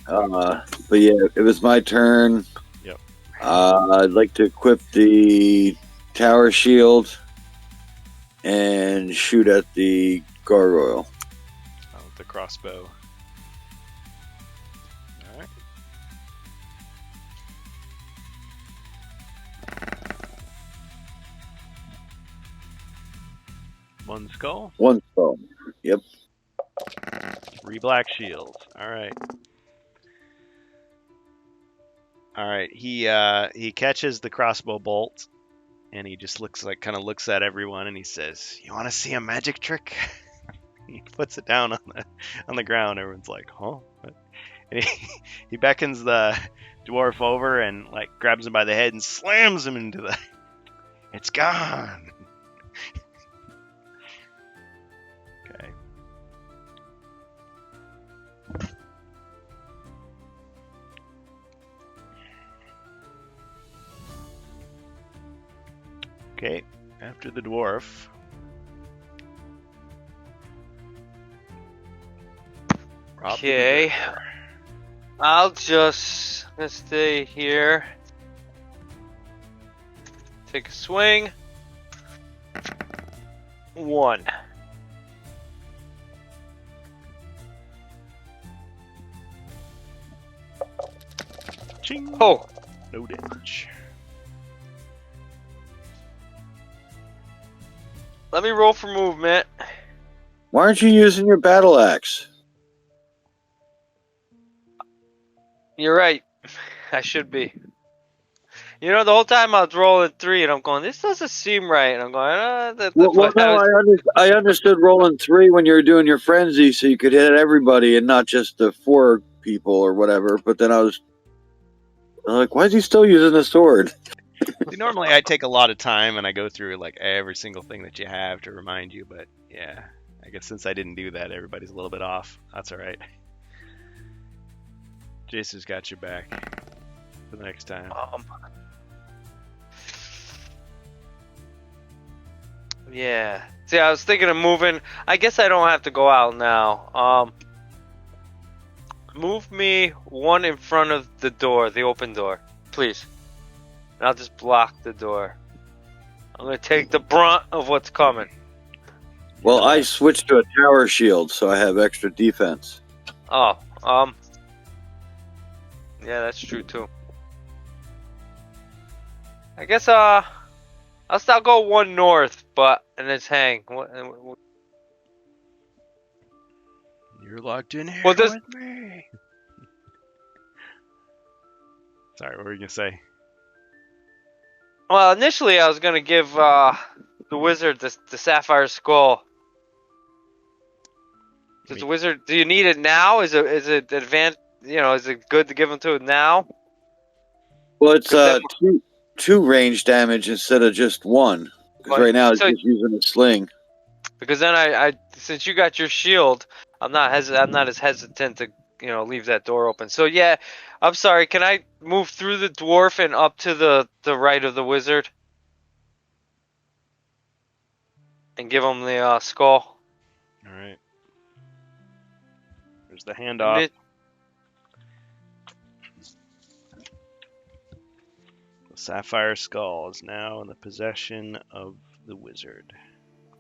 But yeah, it was my turn. Yep. I'd like to equip the tower shield and shoot at the gargoyle. Oh, the crossbow. Alright. One skull, One spell. Yep. 3 black shields. Alright. Alright, he catches the crossbow bolt, and he just looks at everyone, and he says, "You want to see a magic trick?" He puts it down on the ground. Everyone's like, "Huh?" And he beckons the dwarf over and grabs him by the head and slams him into the. It's gone. Okay. Okay. After the dwarf. Rob the Okay. Wizard. I'll just gonna stay here. Take a swing. 1. Ching. Oh, No damage. let me roll for movement. Why aren't you using your battle axe? You're right. I should be. The whole time I was rolling 3, and I'm going, this doesn't seem right. And I'm going, that's Well, what I no, was. I understood rolling 3 when you were doing your frenzy, so you could hit everybody and not just the 4 people or whatever. But then I'm like, why is he still using the sword? See, normally I take a lot of time and I go through every single thing that you have to remind you, but yeah, I guess since I didn't do that, everybody's a little bit off. That's all right. Jason's got your back for the next time. Yeah. See, I was thinking of moving. I guess I don't have to go out now. Move me one in front of the door, the open door, please. And I'll just block the door. I'm gonna take the brunt of what's coming. Well, I switched to a tower shield, so I have extra defense. Oh, yeah, that's true too. I guess I'll still go one north, and it's hang. You're locked in here Well, this- with me. Sorry, what were you gonna say? Well, initially I was gonna give the wizard the sapphire skull. Does the wizard? Do you need it now? Is it advanced? Is it good to give him to it now? Well, it's 'Cause two range damage instead of just one. Because Well, right now it's so- just using a sling. Because then I since you got your shield, I'm not as hesitant to leave that door open. So yeah, I'm sorry. Can I move through the dwarf and up to the right of the wizard and give him the skull? All right. There's the handoff. The sapphire skull is now in the possession of the wizard.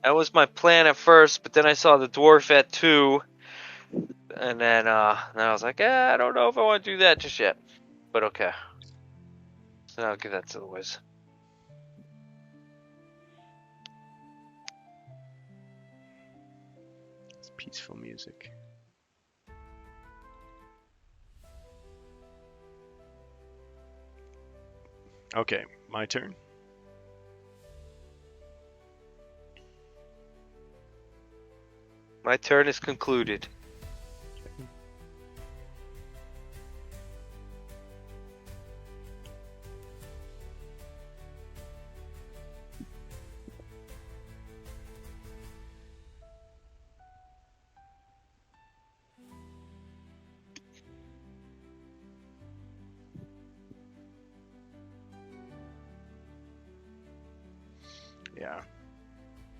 That was my plan at first, but then I saw the dwarf at 2, and then I was like, I don't know if I want to do that just yet. But okay. So I'll give that to the wiz. It's peaceful music. Okay, my turn. My turn is concluded. Yeah.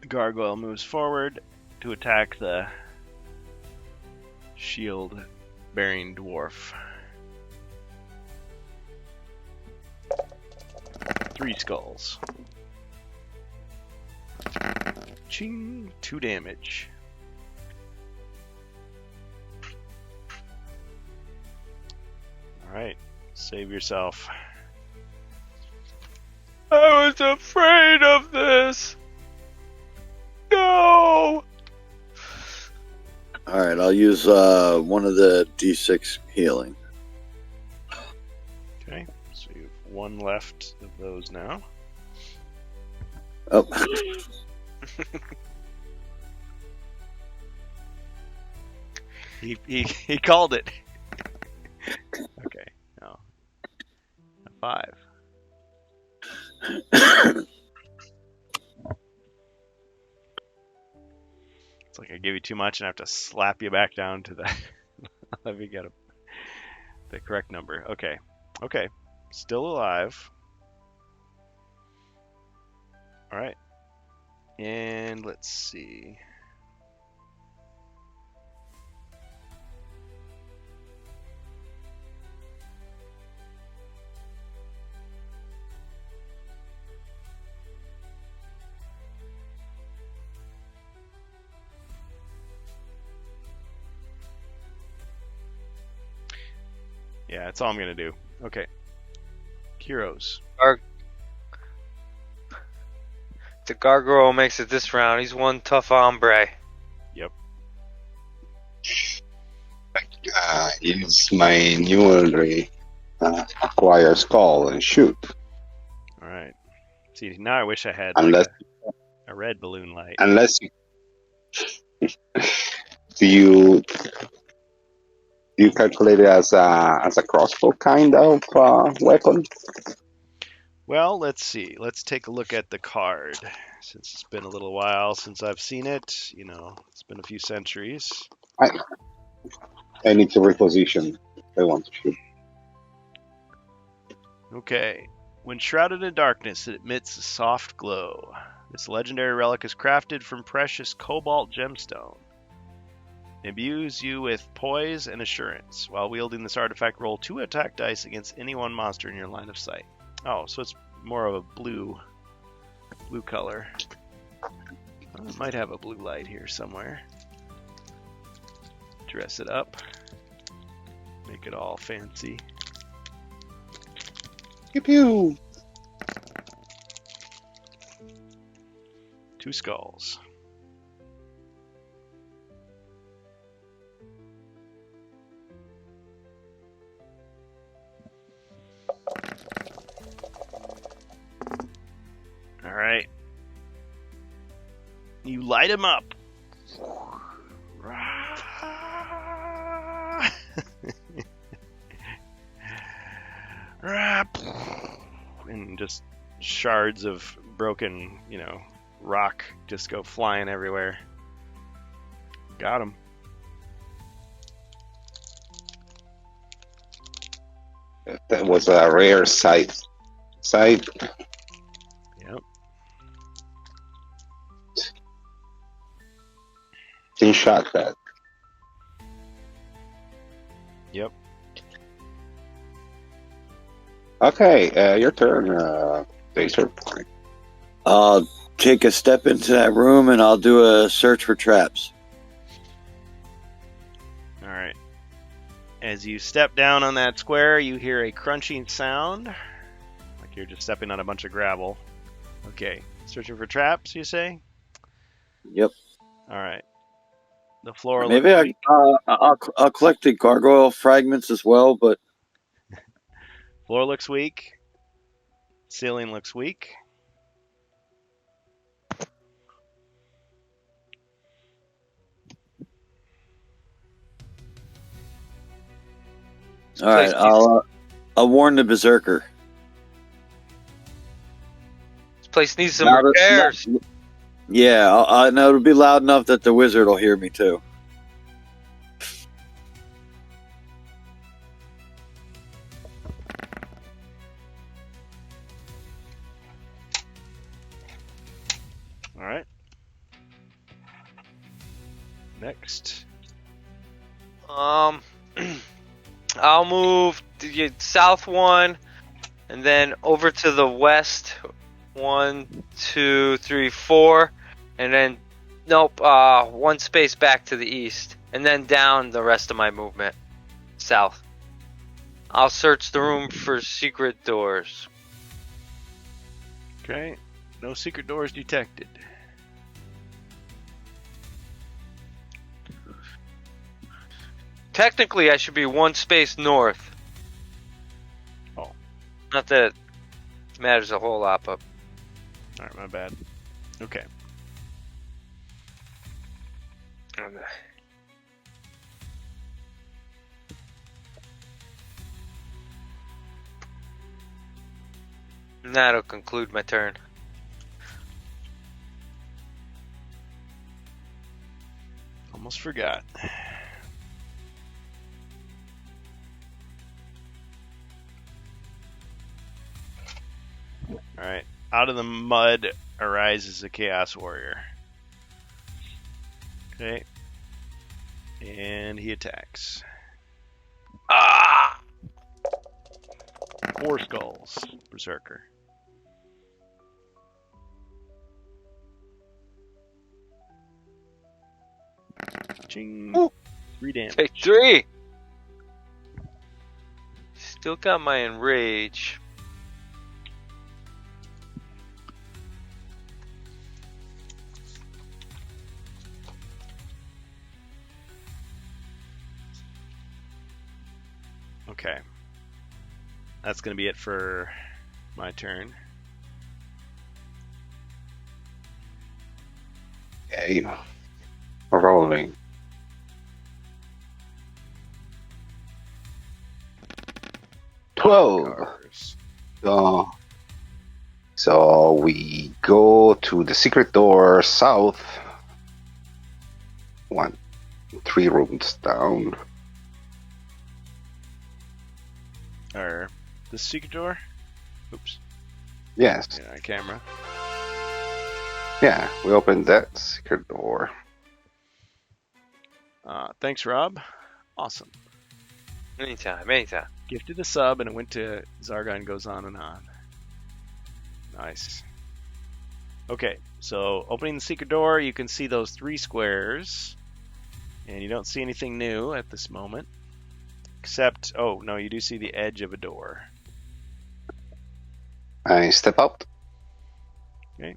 Gargoyle moves forward to attack the shield-bearing dwarf. 3 skulls. Ching! 2 damage. Alright, save yourself. I was afraid of this. No. All right, I'll use one of the D6 healing. Okay, so you have 1 left of those now. Oh, He called it. Okay, now 5. It's like I gave you too much and I have to slap you back down to the. Let me get the correct number. Okay, okay, still alive. All right, and let's see. Yeah, that's all I'm gonna do. Okay. Heroes. The gargoyle makes it this round. He's one tough hombre. Yep. Use my newly acquired skull and shoot. All right. See, now I wish I had Unless, like a red balloon light. unless you calculate it as a crossbow kind of weapon? Well, let's see. Let's take a look at the card. Since it's been a little while since I've seen it, it's been a few centuries. I need to reposition if I want to shoot. Okay. When shrouded in darkness, it emits a soft glow. This legendary relic is crafted from precious cobalt gemstone. Imbues you with poise and assurance. While wielding this artifact, roll 2 attack dice against any one monster in your line of sight. Oh, so it's more of a blue color. Well, it might have a blue light here somewhere. Dress it up. Make it all fancy. Pew pew. 2 skulls. All right. You light him up. And just shards of broken, rock just go flying everywhere. Got him. That was a rare sight. Yep. He shot that. Yep. Okay, your turn, Laser. I'll take a step into that room and I'll do a search for traps. All right. As you step down on that square, you hear a crunching sound, like you're just stepping on a bunch of gravel. Okay. Searching for traps, you say? Yep. All right. The floor Maybe looks weak. I'll collect the gargoyle fragments as well, but Floor looks weak. Ceiling looks weak. all right. I'll warn the berserker. This place needs some Now that- repairs. Yeah, I know it'll be loud enough that the wizard will hear me too. All right. Next. I'll move the south one, and then over to the west. 1, 2, 3, 4, and then nope. 1 space back to the east, and then down the rest of my movement south. I'll search the room for secret doors. Okay. No secret doors detected. Technically, I should be 1 space north. Oh. Not that it matters a whole lot, but All right, my bad. Okay. and that'll conclude my turn. Almost forgot. All right. Out of the mud arises a Chaos Warrior. Okay. And he attacks. Ah! 4 skulls. Berserker. Ching. Ooh. 3 damage. Take 3. Still got my enrage. Okay. That's going to be it for my turn. Okay. Rolling. Cars. So we go to the secret door south. 3 rooms down. Or the secret door? Oops. Yes. Yeah, camera. Yeah, we opened that secret door. Thanks, Rob. Awesome. Anytime. Gifted a sub, and it went to Zargon Goes On and On. Nice. Okay, so opening the secret door, you can see those 3 squares, and you don't see anything new at this moment, except, oh no, you do see the edge of a door. I step out. Okay.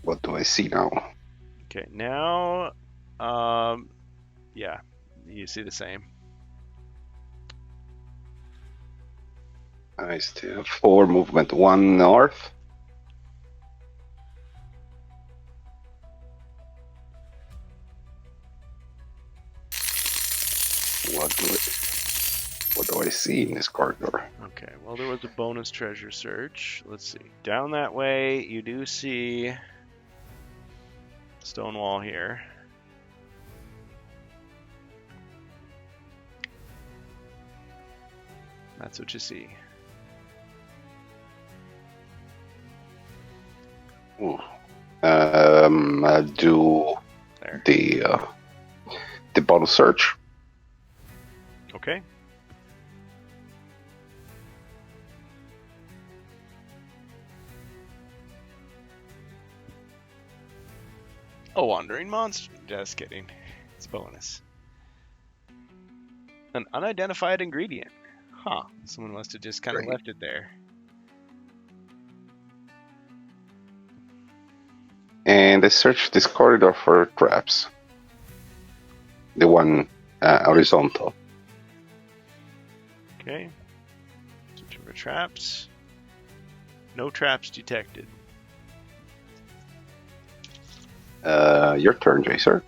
What do I see now? Okay, now, yeah, you see the same. I still have 4 movement, 1 north. What do I see in this corridor? Okay, well, there was a bonus treasure search. Let's see. Down that way, you do see stone wall here. That's what you see. Ooh. I'll do There. the bottle search. Okay. A wandering monster. Just kidding. It's a bonus. An unidentified ingredient. Huh. Someone must have just kind of Great. left it there. And I search this corridor for traps. The one horizontal. Okay. Searching for traps. No traps detected. Your turn, Jacer.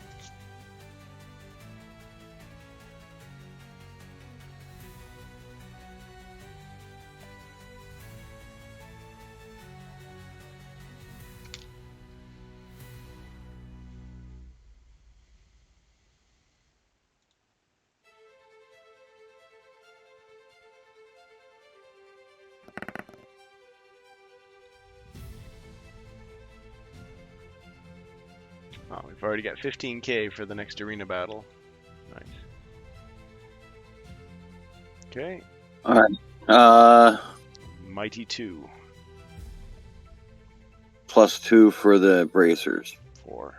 Oh, we've already got 15k for the next arena battle. Nice. Okay. All right. Mighty 2. +2 for the bracers. 4.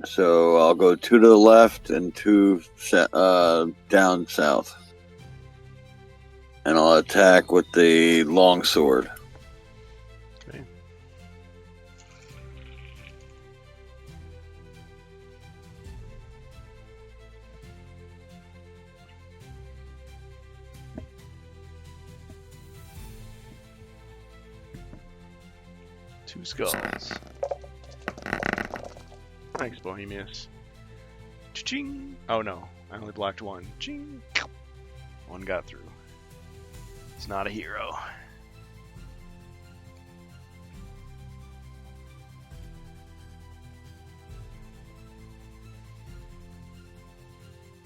So I'll go 2 to the left and 2 down south. And I'll attack with the long sword. Okay. Two skulls. Thanks, Bohemius. Ching. Oh no, I only blocked 1. Ching. 1 got through. It's not a hero.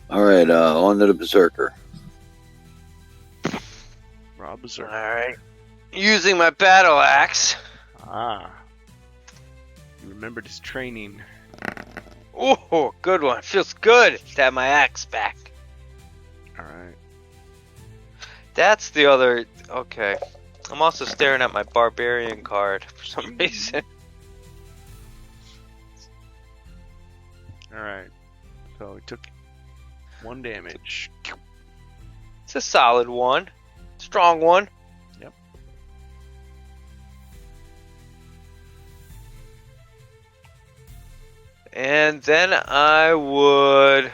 All right, on to the berserker. Rob Berserker. Alright. Using my battle axe. Ah. You remembered his training. Oh, good one. Feels good to have my axe back. Alright. That's the other. Okay. I'm also staring at my barbarian card for some reason. Alright. So he took 1 damage. It's a solid one. Strong one. Yep. And then I would.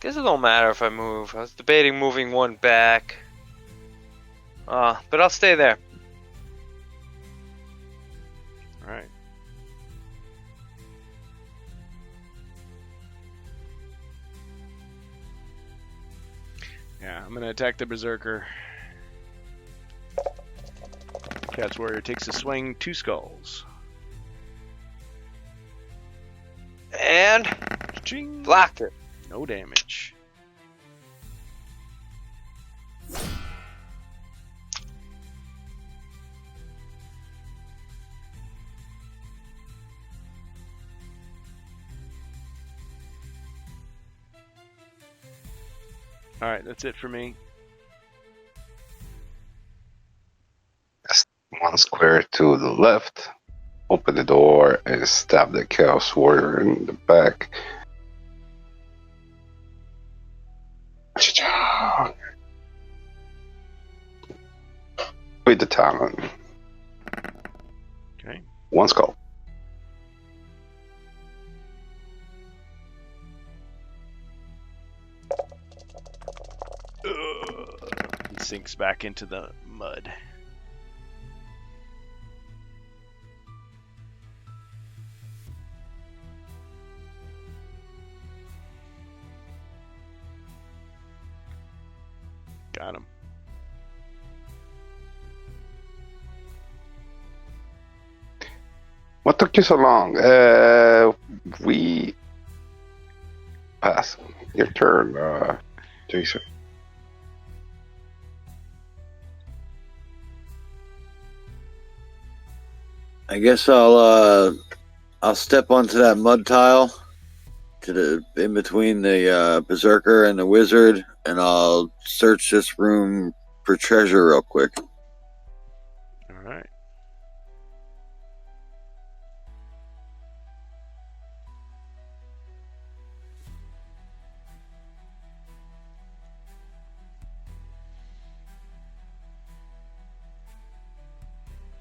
Guess it don't matter if I move. I was debating moving 1 back. But I'll stay there. Alright. Yeah, I'm gonna attack the Berserker. Cat's Warrior takes a swing, 2 skulls. And Ching. blocked it. No damage. All right, that's it for me. Just 1 square to the left. Open the door and stab the Chaos Warrior in the back. With the talon. Okay. 1 skull. He sinks back into the mud. Got him. What took you so long? We pass. Your turn, Jason. I guess I'll step onto that mud tile to the in between the berserker and the wizard, and I'll search this room for treasure real quick. All right.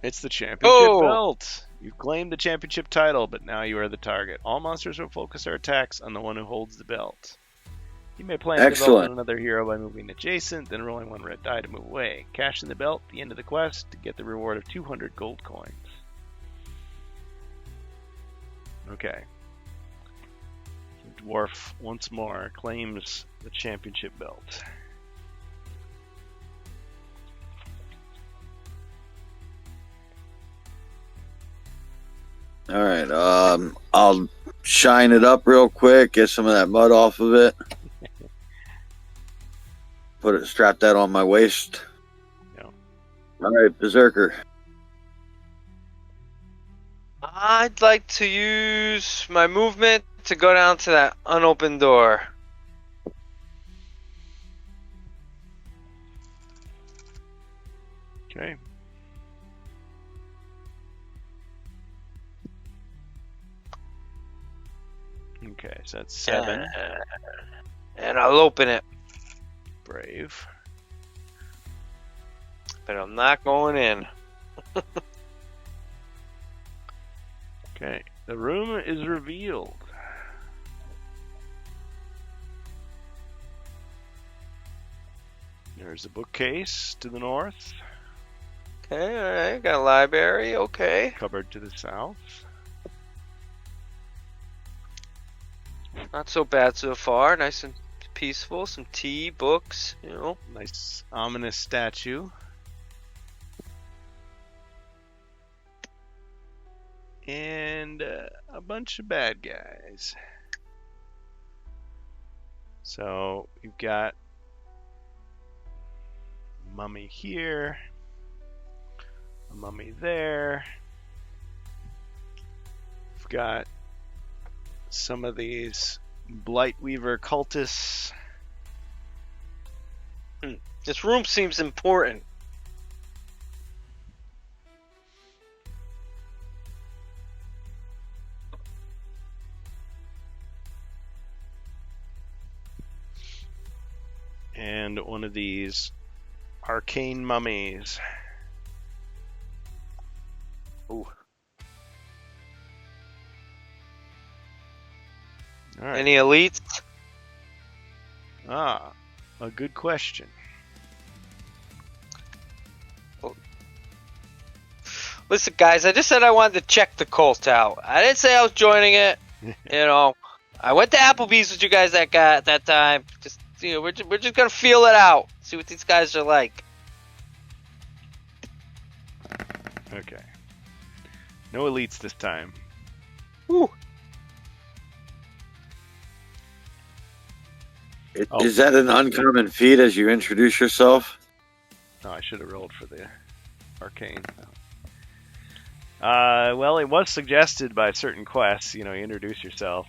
It's the championship Oh! belt. You've claimed the championship title, but now you are the target. All monsters will focus their attacks on the one who holds the belt. You may plan to develop Excellent. another hero by moving adjacent, then rolling 1 red die to move away. Cash in the belt at the end of the quest to get the reward of 200 gold coins. Okay. The dwarf once more claims the championship belt. All right. I'll shine it up real quick, get some of that mud off of it. Strap that on my waist. Yeah. All right, berserker. I'd like to use my movement to go down to that unopened door. Okay. Okay, so that's 7. And I'll open it, Brave. but I'm not going in. Okay, the room is revealed. There's a bookcase to the north, Okay, alright, got a library, okay. cupboard to the south. Not so bad so far, nice and peaceful, some tea, books, you know. Nice ominous statue. And a bunch of bad guys. So you've got a mummy here, a mummy there. We've got some of these Blightweaver cultists. This room seems important. And one of these arcane mummies. Ooh. All right. Any elites? Ah, a good question. Listen, guys, I just said I wanted to check the cult out. I didn't say I was joining it. You know, I went to Applebee's with you guys that time. Just we're just gonna feel it out, see what these guys are like. Okay. No elites this time. Woo. Oh. Is that an uncommon feat as you introduce yourself? No, I should have rolled for the arcane. Well, it was suggested by certain quests. You introduce yourself.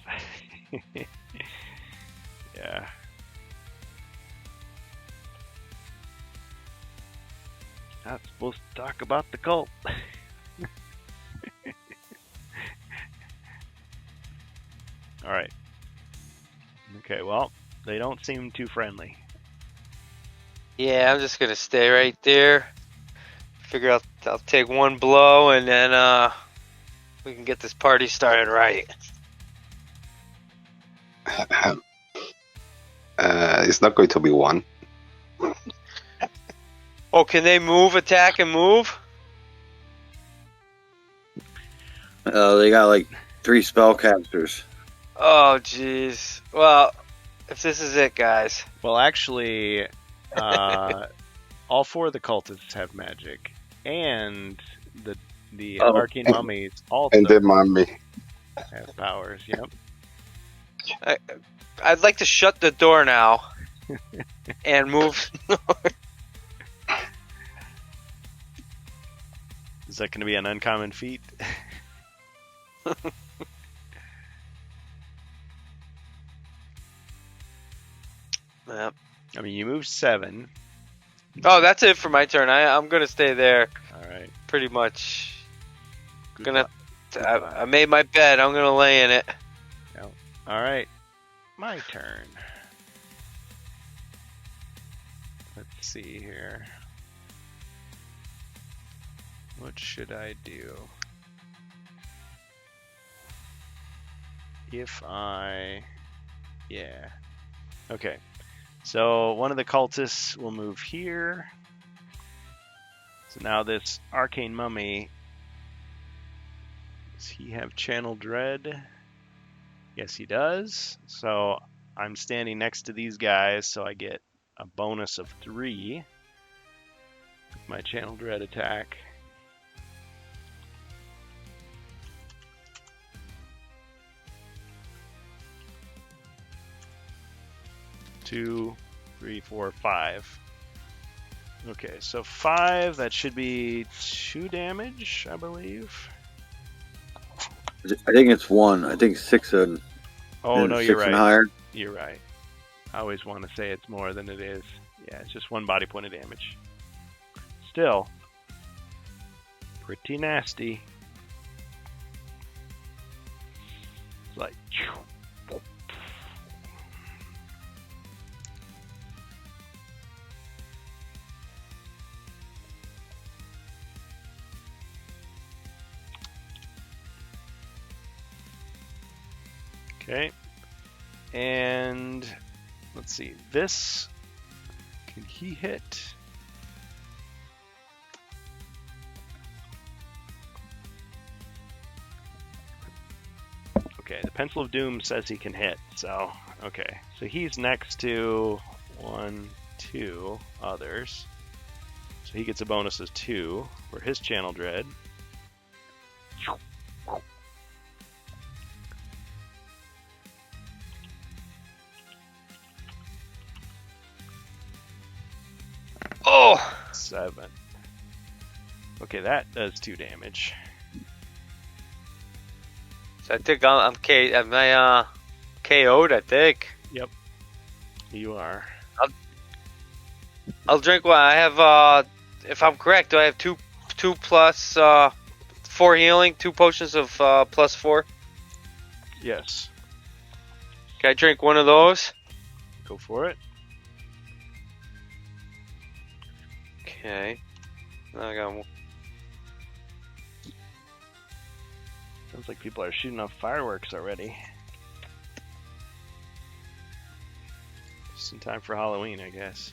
Yeah. Not supposed to talk about the cult. All right. Okay, well, they don't seem too friendly. Yeah, I'm just gonna stay right there. Figure I'll take one blow and then we can get this party started right. It's not going to be one. Oh, can they move, attack, and move? They got like 3 spellcasters. Oh, jeez. Well, if this is it, guys. Well, actually, all 4 of the cultists have magic, and the Oh, arcane and- mummies also And the mummy. have powers. Yep. I'd like to shut the door now and move. Is that going to be an uncommon feat? Yep. I mean, you moved 7. Oh, that's it for my turn. I'm gonna stay there, All right. pretty much. Good Gonna. luck. I made my bed. I'm gonna lay in it. All right. My turn. Let's see here. What should I do? Yeah. Okay. So one of the cultists will move here. So now this arcane mummy, does he have channel dread? Yes, he does. So I'm standing next to these guys, so I get a bonus of 3 with my channel dread attack. Two, 3, 4, 5. Okay, so 5, that should be 2 damage, I believe. I think it's 1. I think 6 and Oh, no, 6 you're and right. higher. You're right. I always want to say it's more than it is. Yeah, it's just 1 body point of damage. Still, pretty nasty. It's like, okay. And let's see, this, can he hit? Okay, the Pencil of Doom says he can hit, so, okay. So he's next to 1, 2 others. So he gets a bonus of 2 for his Channel Dread. Oh, 7. Okay, that does 2 damage. so I think I'm KO'd. I think You are. I'll drink one. I have if I'm correct, do I have two plus 4 healing, 2 potions of plus 4? Yes. Can I drink one of those? Go for it. Okay. Now I got one. Sounds like people are shooting off fireworks already. Just in time for Halloween, I guess.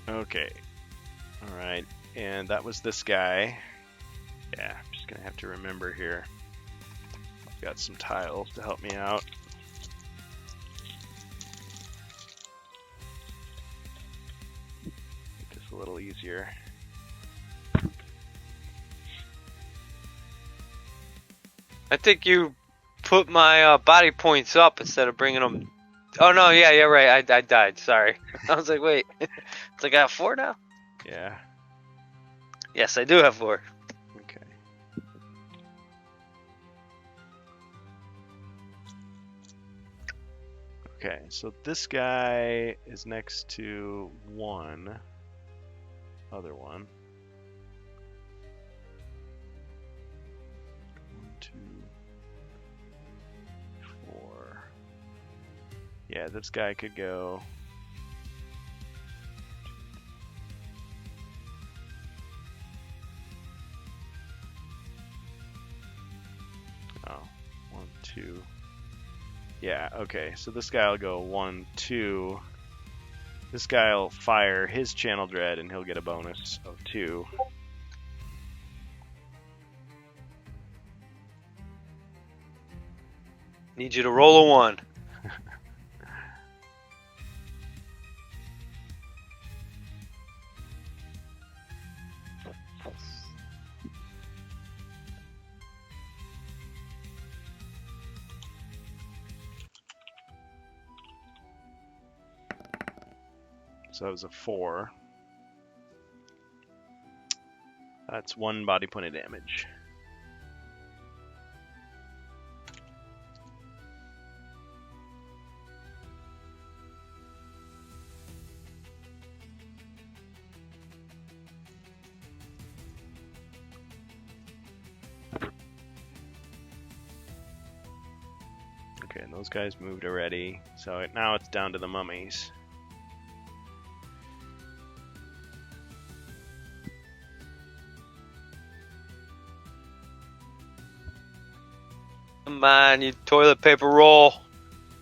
Okay. Alright. And that was this guy. Yeah, I'm just gonna have to remember here. I've got some tiles to help me out. Make this a little easier. I think you put my body points up instead of bringing them. Oh no, yeah, right. I died. Sorry. I was like, wait. So I got 4 now? Yeah. Yes, I do have 4. Okay. Okay, so this guy is next to one other one. 1, 2, 4. Yeah, this guy could go. Oh, 1, 2. Yeah, okay, so this guy will go 1, 2. This guy will fire his Channel Dread and he'll get a bonus of 2. Need you to roll a 1. So that was a 4. That's 1 body point of damage. Okay, and those guys moved already. So now it's down to the mummies. Come on, you toilet paper roll.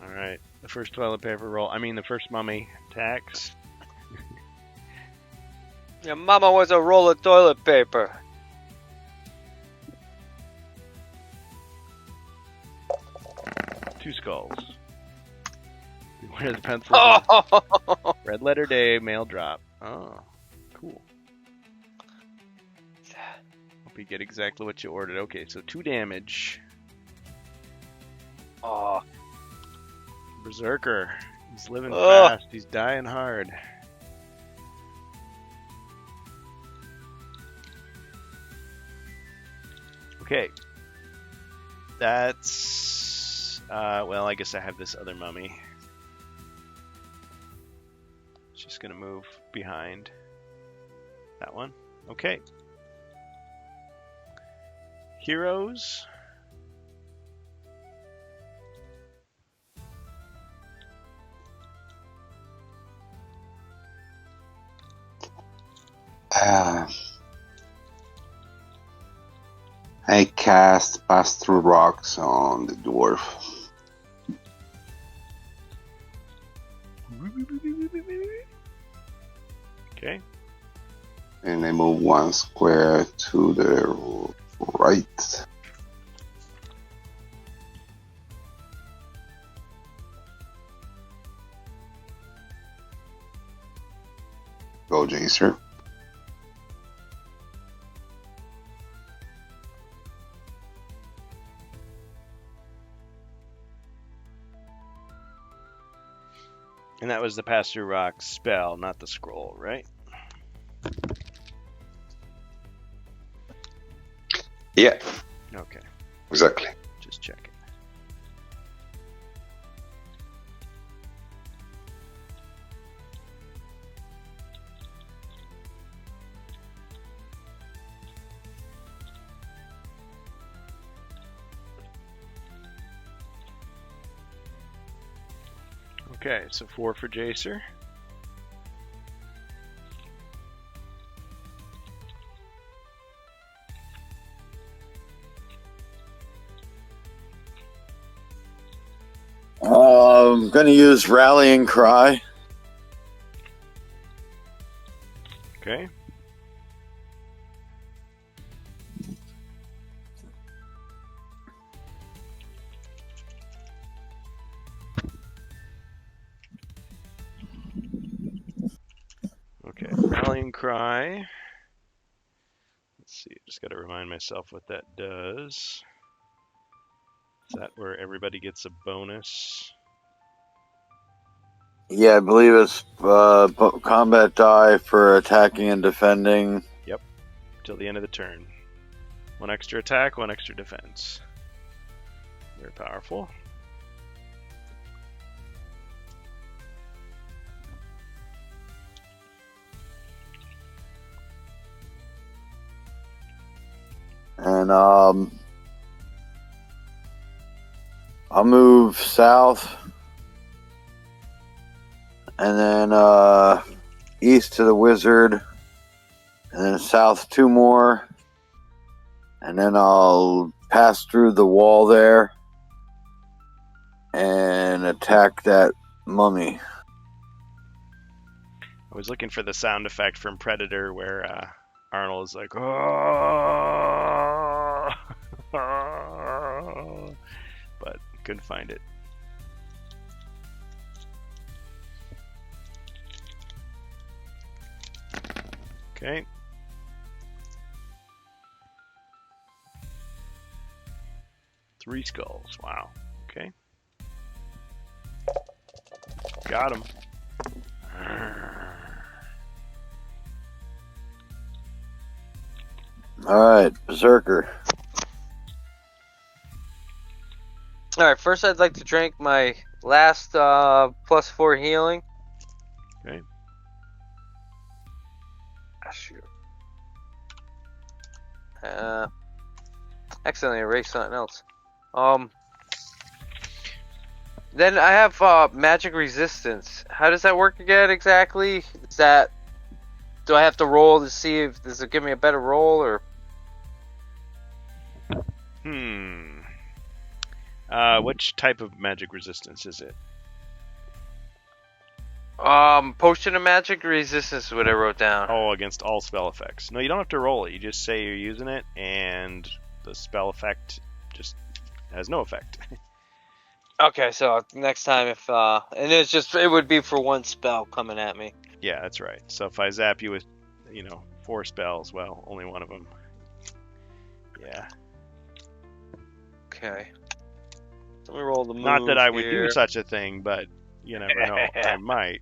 Alright, the first toilet paper roll. I mean, the first mummy attacks. Your mama was a roll of toilet paper. Two skulls. Beware the pencil. Oh! Red letter day, mail drop. Oh, cool. Hope you get exactly what you ordered. Okay, so 2 damage. Oh. Berserker. He's living Ugh. fast. He's dying hard. Okay. That's... well, I guess I have this other mummy. It's just going to move behind that one. Okay. Heroes. I cast Pass Through Rocks on the dwarf. Okay. And I move 1 square to the right. Go, Jacer. And that was the Pass Through Rocks spell, not the scroll, right? Yeah, Okay, exactly. just checking. Okay, so 4 for Jacer. I'm going to use Rallying Cry. Okay. Okay, Rallying Cry. Let's see, just got to remind myself what that does. Is that where everybody gets a bonus? Yeah, I believe it's combat die for attacking and defending. Till the end of the turn. 1 extra attack, 1 extra defense. Very powerful. And I'll move south, and then east to the wizard, and then south 2 more, and then I'll pass through the wall there and attack that mummy. I was looking for the sound effect from Predator where Arnold is like, oh, but couldn't find it. Okay. Three skulls. Wow. Okay. Got him. Alright, Berserker. Alright, first I'd like to drink my last +4 healing. Okay. Ah, shoot. Accidentally erased something else. Then I have magic resistance. How does that work again exactly? Is that, do I have to roll to see if does it give me a better roll or? Which type of magic resistance is it? Potion of magic resistance is what I wrote down. Oh, against all spell effects. No, you don't have to roll it. You just say you're using it, and the spell effect just has no effect. Okay, so next time if and it's just it would be for one spell coming at me. Yeah, that's right. So if I zap you with, 4 spells, well, only one of them. Yeah. Okay. Let me roll the move. Not that I would here. do such a thing, but you never know. I might.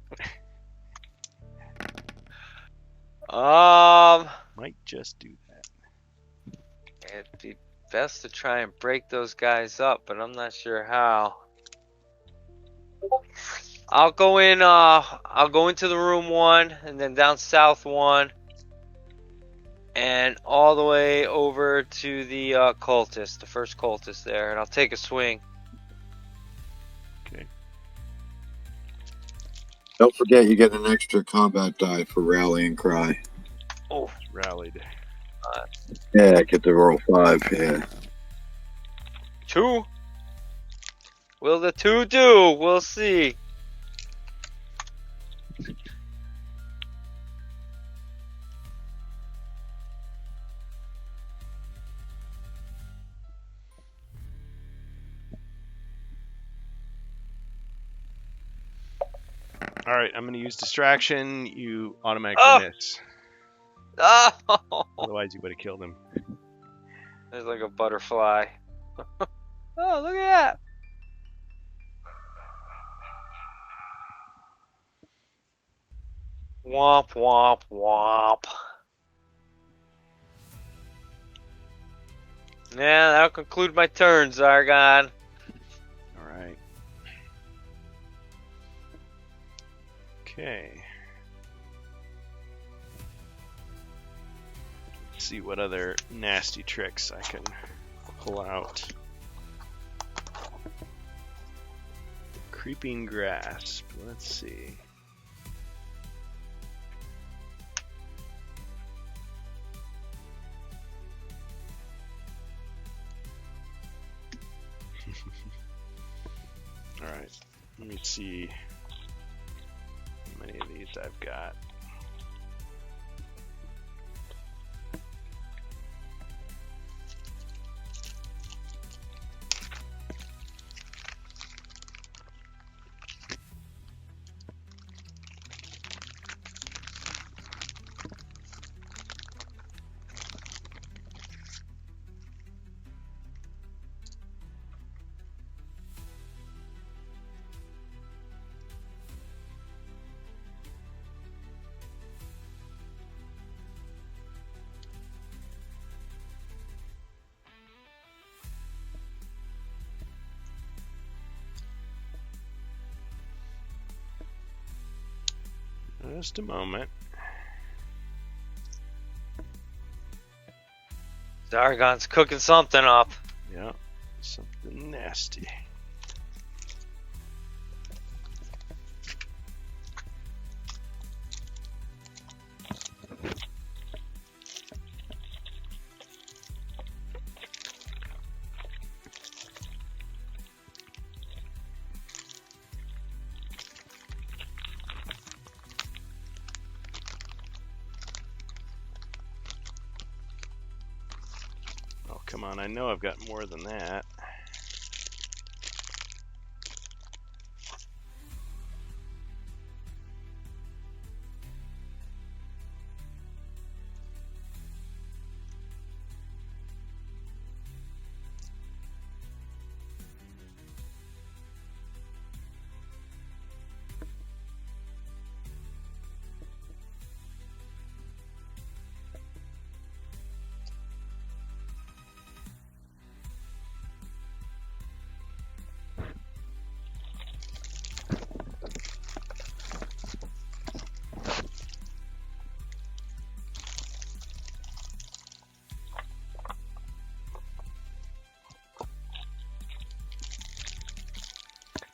Might just do that. It'd be best to try and break those guys up, but I'm not sure how. I'll go in. I'll go into the room 1, and then down south 1, and all the way over to the cultist, the first cultist there, and I'll take a swing. Okay. Don't forget you get an extra combat die for rallying cry. Oh, Rallied. Yeah, get to roll 5, yeah. 2. Will the 2 do? We'll see. All right, I'm going to use distraction. You automatically miss. Oh! Otherwise, you would have killed him. There's like a butterfly. Oh, look at that! Womp womp womp. Yeah, that'll conclude my turn, Zargon. All right. Okay. Let's see what other nasty tricks I can pull out. Creeping grasp. Let's see. All right. Let me see how many of these I've got. Just a moment. Dargon's cooking something up. Yeah, something nasty. Oh, come on, I know I've got more than that.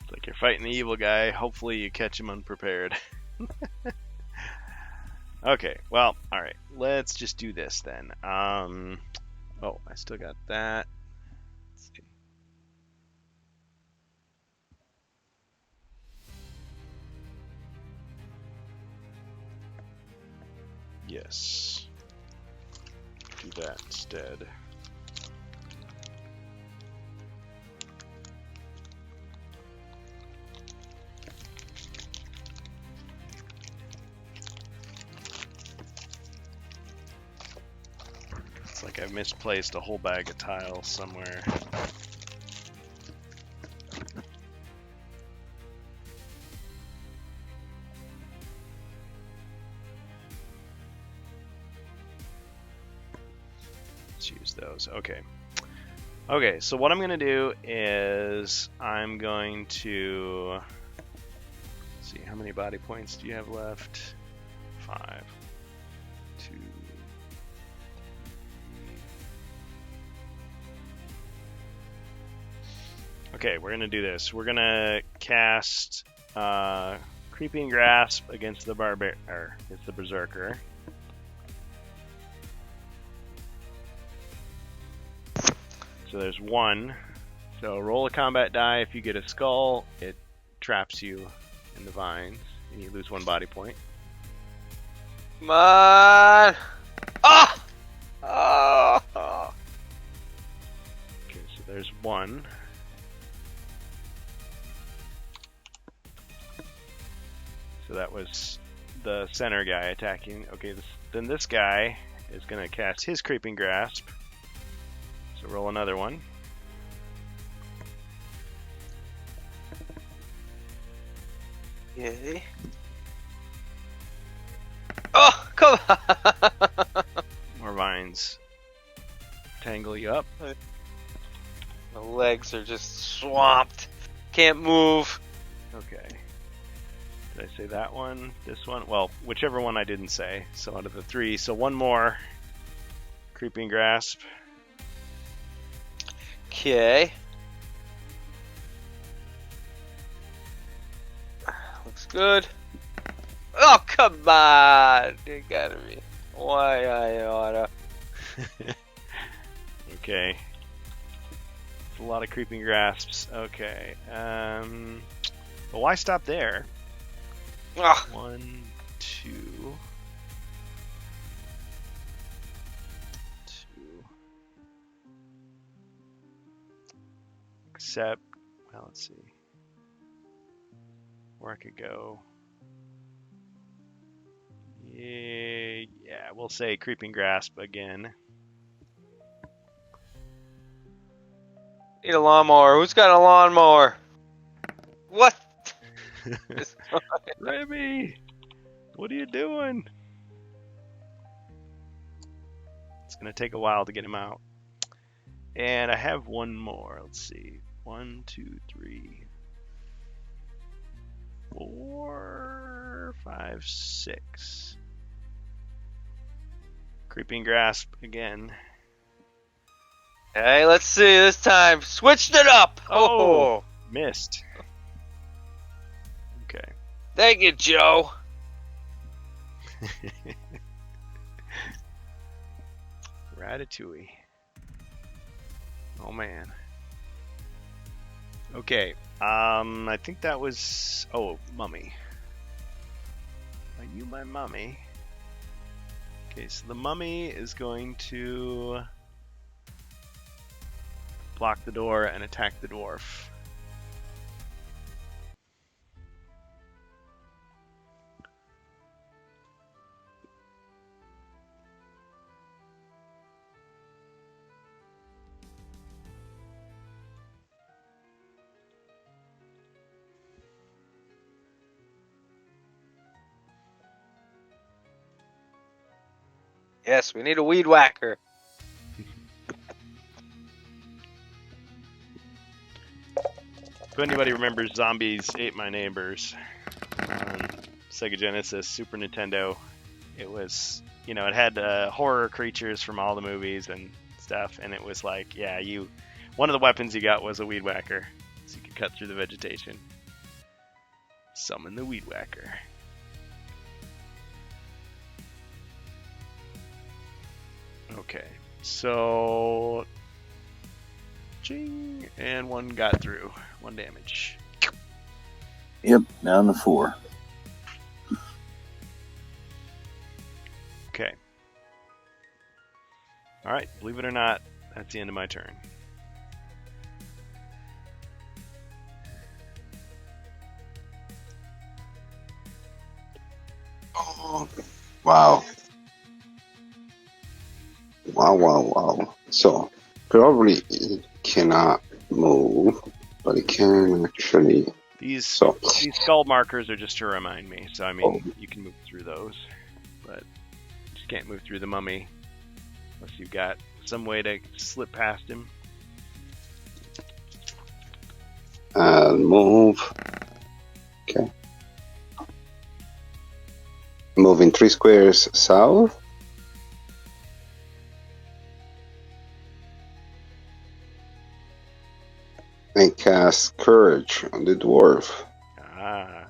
It's like you're fighting the evil guy. Hopefully you catch him unprepared. Okay, well, alright. Let's just do this then. Oh, I still got that. Let's see. Yes. Do that instead. It's like I misplaced a whole bag of tiles somewhere. Let's use those. Okay. Okay, so what I'm going to do is I'm going to see how many body points do you have left? 5, 2, 3. Okay, we're going to do this. We're going to cast Creeping Grasp against the Berserker. So there's 1. So roll a combat die. If you get a skull, it traps you in the vines, and you lose 1 body point. Come on! Ah! Oh! Okay, so there's 1. So that was the center guy attacking. Okay, then this guy is going to cast his Creeping Grasp. So roll another one. Yay. Oh, come on! More vines tangle you up. My legs are just swamped. Can't move. Okay. Did I say that one? This one? Well, whichever one I didn't say. So out of the 3, so 1 more Creeping Grasp. Okay. Looks good. Oh, come on! You gotta be. Why I oughta. Okay. It's a lot of Creeping Grasps. Okay. But why stop there? Ah, 1, 2. 2. Except, well, let's see. Where I could go. Yeah, we'll say Creeping Grasp again. need a lawnmower. Who's got a lawnmower? What? Remy! What are you doing? It's gonna take a while to get him out. And I have 1 more. Let's see. 1, 2, 3, 4, 5, 6. Creeping Grasp again. Hey, let's see this time. Switched it up. Oh. Missed. Okay. Thank you, Joe. Ratatouille. Oh man. Okay. I think that was. Oh, mummy. Are you my mummy? Okay, so the mummy is going to block the door and attack the dwarf. Yes, we need a weed whacker. If anybody remembers Zombies Ate My Neighbors on Sega Genesis, Super Nintendo, it was, it had horror creatures from all the movies and stuff, and it was like, yeah, one of the weapons you got was a weed whacker, so you could cut through the vegetation. Summon the weed whacker. Okay, so ching, and one got through. 1 damage. Yep, down to 4. Okay. Alright, believe it or not, that's the end of my turn. Oh, wow. Wow. So, probably it cannot move, but it can actually. These So, skull markers are just to remind me, so I mean, you can move through those, but you just can't move through the mummy unless you've got some way to slip past him. I'll move. Okay. Moving 3 squares south. And cast Courage on the dwarf. Ah,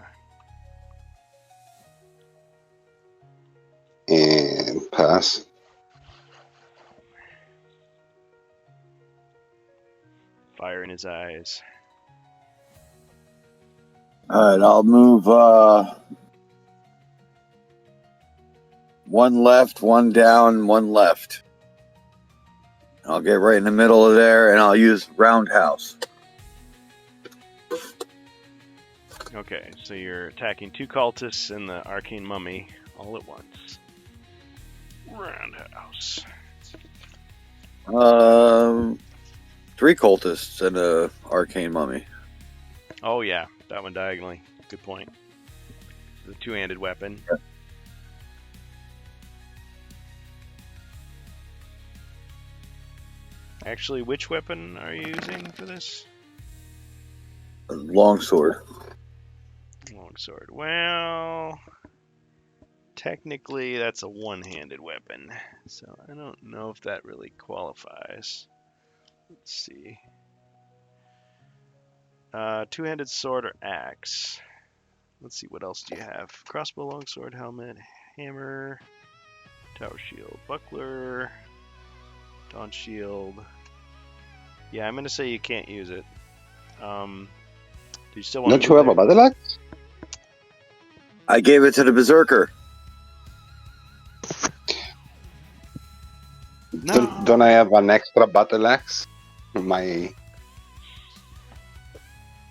And pass. fire in his eyes. Alright, I'll move 1 left, 1 down, 1 left. I'll get right in the middle of there, and I'll use roundhouse. Okay, so you're attacking 2 cultists and the arcane mummy all at once. Roundhouse. 3 cultists and a arcane mummy. Oh yeah, that one diagonally. Good point. The 2-handed weapon. Actually, which weapon are you using for this? Longsword. Longsword. Well, technically that's a 1-handed weapon, so I don't know if that really qualifies. Let's see. 2-handed sword or axe. Let's see, what else do you have? Crossbow, longsword, helmet, hammer, tower shield, buckler, dawn shield. Yeah, I'm gonna say you can't use it. Do you still want Don't to you have a battle axe? I gave it to the berserker. No. Don't I have an extra battle axe? My.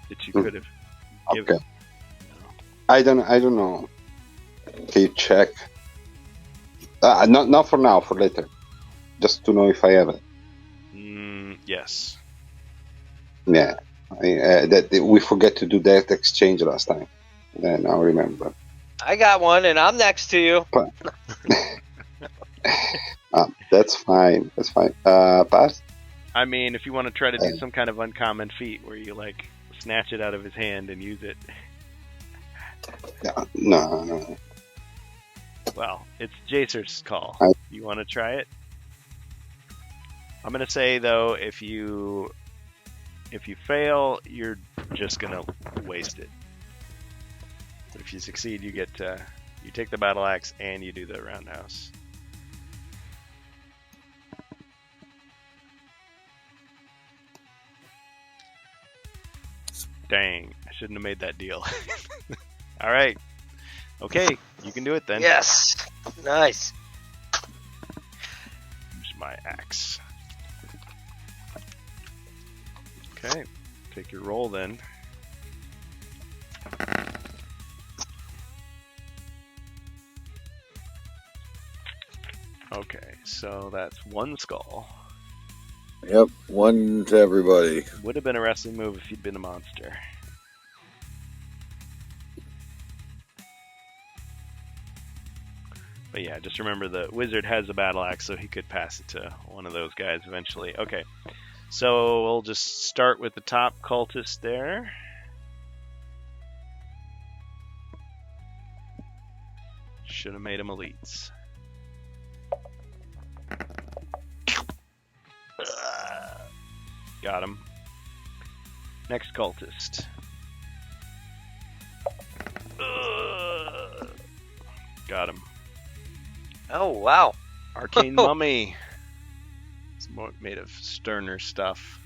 That you could have given? Okay. I don't know. Can you check? Not for now. For later. Just to know if I have it. Yes. Yeah. We forget to do that exchange last time. Then I'll remember. I got one, and I'm next to you. That's fine. That's fine. Pass. I mean, if you want to try to do some kind of uncommon feat where you like snatch it out of his hand and use it. No. Well, it's Jacer's call. You want to try it? I'm gonna say though, if you fail, you're just gonna waste it. But if you succeed, you get you take the battle axe and you do the roundhouse. Dang, I shouldn't have made that deal. All right. Okay, you can do it then. Yes. Nice. Use my axe. Okay, take your roll then. Okay, so that's one skull. Yep, one to everybody. Would have been a wrestling move if you'd been a monster. But yeah, just remember the wizard has a battle axe, so he could pass it to one of those guys eventually. Okay, so we'll just start with the top cultist there. Should have made him elites. Got him. Next cultist. Got him. Oh wow. Arcane Mummy. It's made of sterner stuff.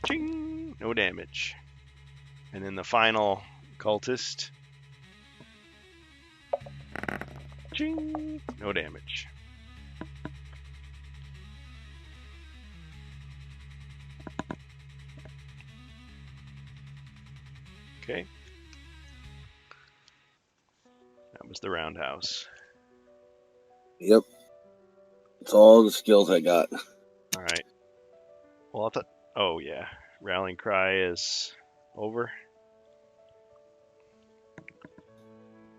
Ching! No damage. And then the final cultist. Ching! No damage. Okay. That was the roundhouse. Yep. That's all the skills I got. All right. Well, oh yeah, rallying cry is over.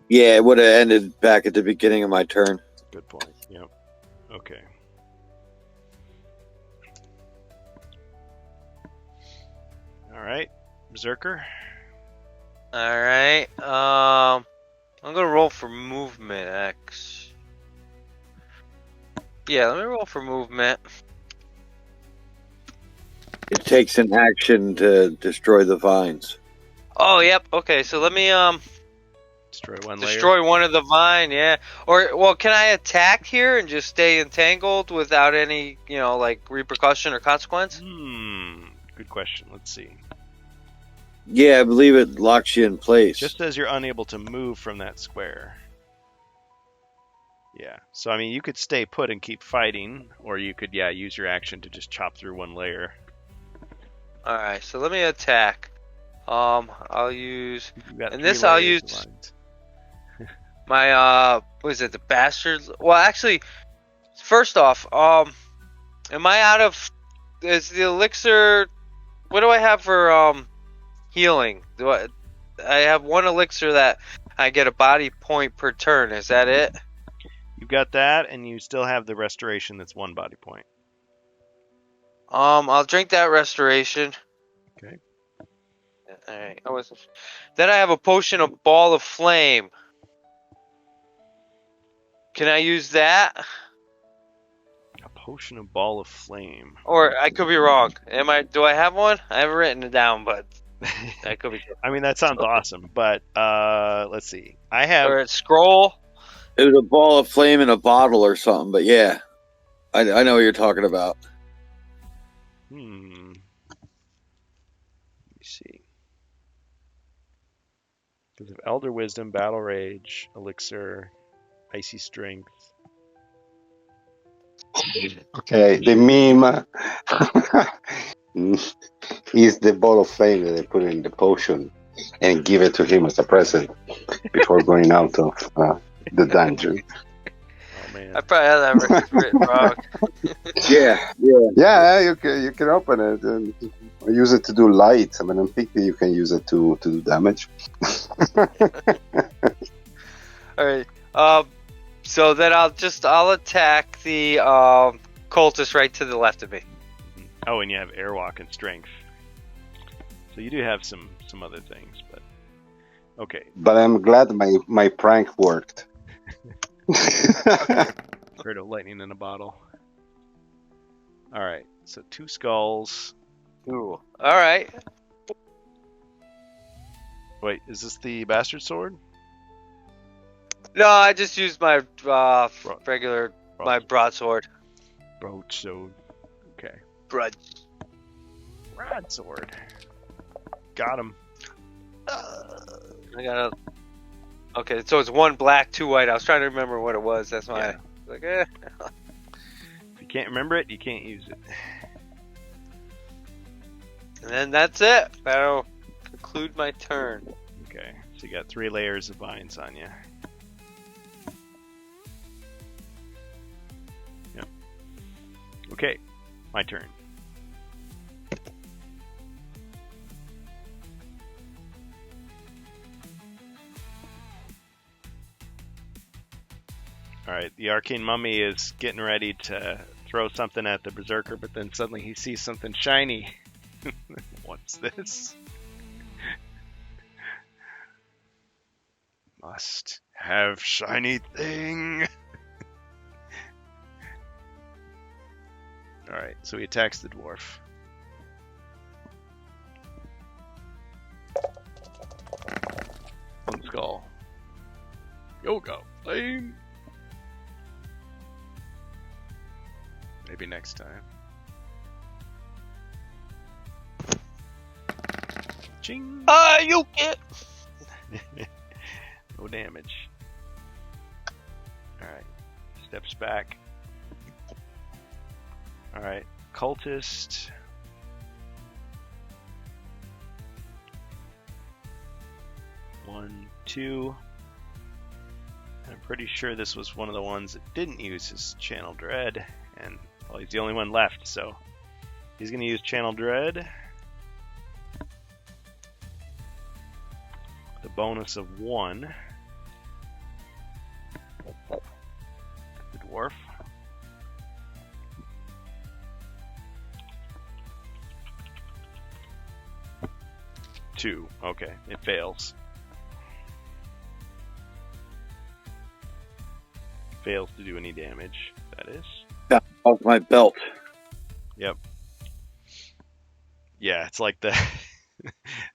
Yeah, it would have ended back at the beginning of my turn. Good point. Yep. Okay. All right, Berserker. All right. I'm gonna roll for movement X. Yeah, let me roll for movement. It takes an action to destroy the vines. Oh, yep. Okay, so let me Destroy one layer. destroy one of the vine. Yeah. Or well, can I attack here and just stay entangled without any, like repercussion or consequence? Good question. Let's see. Yeah, I believe it locks you in place. Just says you're unable to move from that square. Yeah. So I mean, you could stay put and keep fighting, or you could use your action to just chop through one layer. All right. So let me attack. I'll use You've got And three this I'll layers use- of lines. my what is it? The bastards. Well, actually, first off, am I out of? Is the elixir? What do I have for healing? I have one elixir that I get a body point per turn. Is that it? You've got that, and you still have the restoration. That's one body point. I'll drink that restoration. Okay. All right. Then I have a potion of ball of flame. Can I use that? A potion of ball of flame. Or I could be wrong. Do I have one? I haven't written it down, but I could be. I mean, that sounds awesome, but let's see. I have. Or scroll. It was a ball of flame in a bottle or something, but yeah. I know what you're talking about. Let me see. Because of Elder Wisdom, Battle Rage, Elixir, Icy Strength. Okay, the meme is the ball of flame that they put in the potion and give it to him as a present before going out of the dungeon. Oh man. I probably have that written wrong. Yeah. Yeah, you can open it and use it to do light. I mean, I'm thinking you can use it to do damage. All right. So then I'll attack the cultist right to the left of me. Oh, and you have Airwalk and Strength. So you do have some other things, but okay. But I'm glad my prank worked. Heard of lightning in a bottle. All right, so 2 skulls. Ooh. All right. Wait, is this the bastard sword? No, I just used my regular my broadsword. Broadsword. Okay. Broad. Broadsword. Got him. I got a. Okay, so it's 1 black, 2 white. I was trying to remember what it was. That's why. Yeah. I was like, If you can't remember it, you can't use it. And then that's it. That'll conclude my turn. Okay, so you got 3 layers of vines on you. Yep. Okay, my turn. Alright, the Arcane Mummy is getting ready to throw something at the Berserker, but then suddenly he sees something shiny. What's this? Must have shiny thing. Alright, so he attacks the dwarf. One skull. Yoga flame. Maybe next time. Ching! You get. No damage. Alright. Steps back. Alright. Cultist. One, two. I'm pretty sure this was one of the ones that didn't use his Channel Dread. And, well, he's the only one left, so he's going to use Channel Dread. The bonus of 1. The dwarf. Two. Okay, it fails. Fails to do any damage, that is. Off my belt. Yep. Yeah, it's like the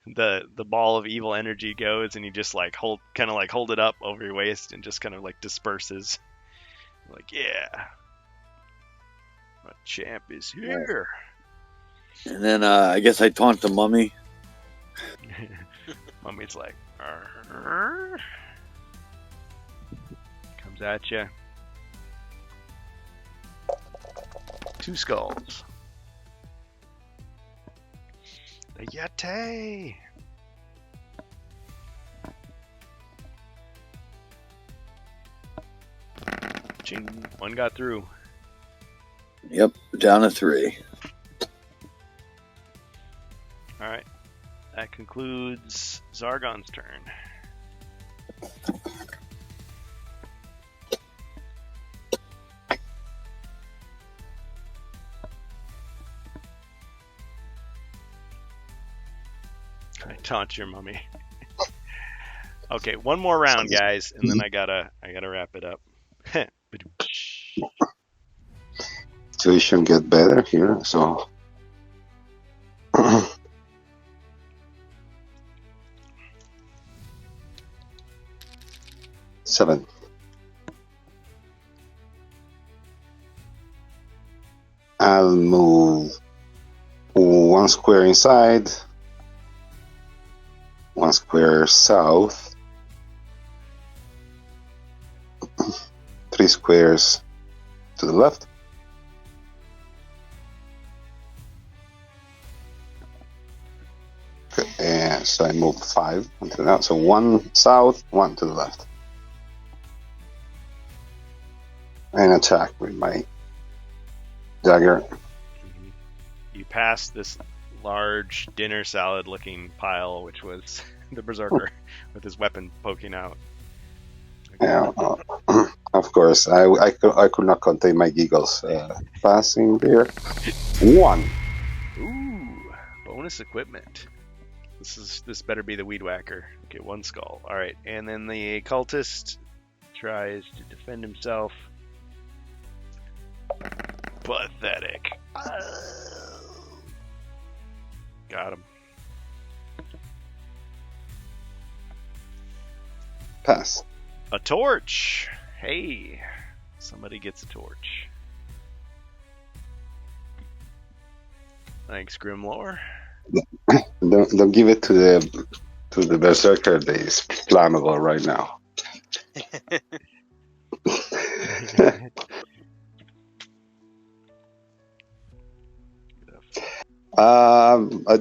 the ball of evil energy goes and you just like hold it up over your waist and just kind of like disperses. Like, yeah. My champ is here. And then I guess I taunt the mummy. Mummy's like, "Arr." Comes at you. 2 skulls. The Yeti. Ching. 1 got through. Yep, down to 3. All right. That concludes Zargon's turn. I taunt your mummy. Okay, one more round, guys, and then I gotta wrap it up. Situation get better here, so. Seven. I'll move 1 square inside, 1 square south, 3 squares to the left. Okay, and so I moved 5 until now. So 1 south, 1 to the left. And attack with my dagger. You pass this large dinner salad looking pile, which was the Berserker with his weapon poking out. Yeah, of course, I could not contain my giggles. Passing there. 1. Ooh, bonus equipment. This better be the Weed Whacker. Okay, 1 skull. All right, and then the cultist tries to defend himself. Pathetic. Got him. Pass. A torch. Hey, somebody gets a torch. Thanks, Grimlore. Don't give it to the berserker. That is flammable right now.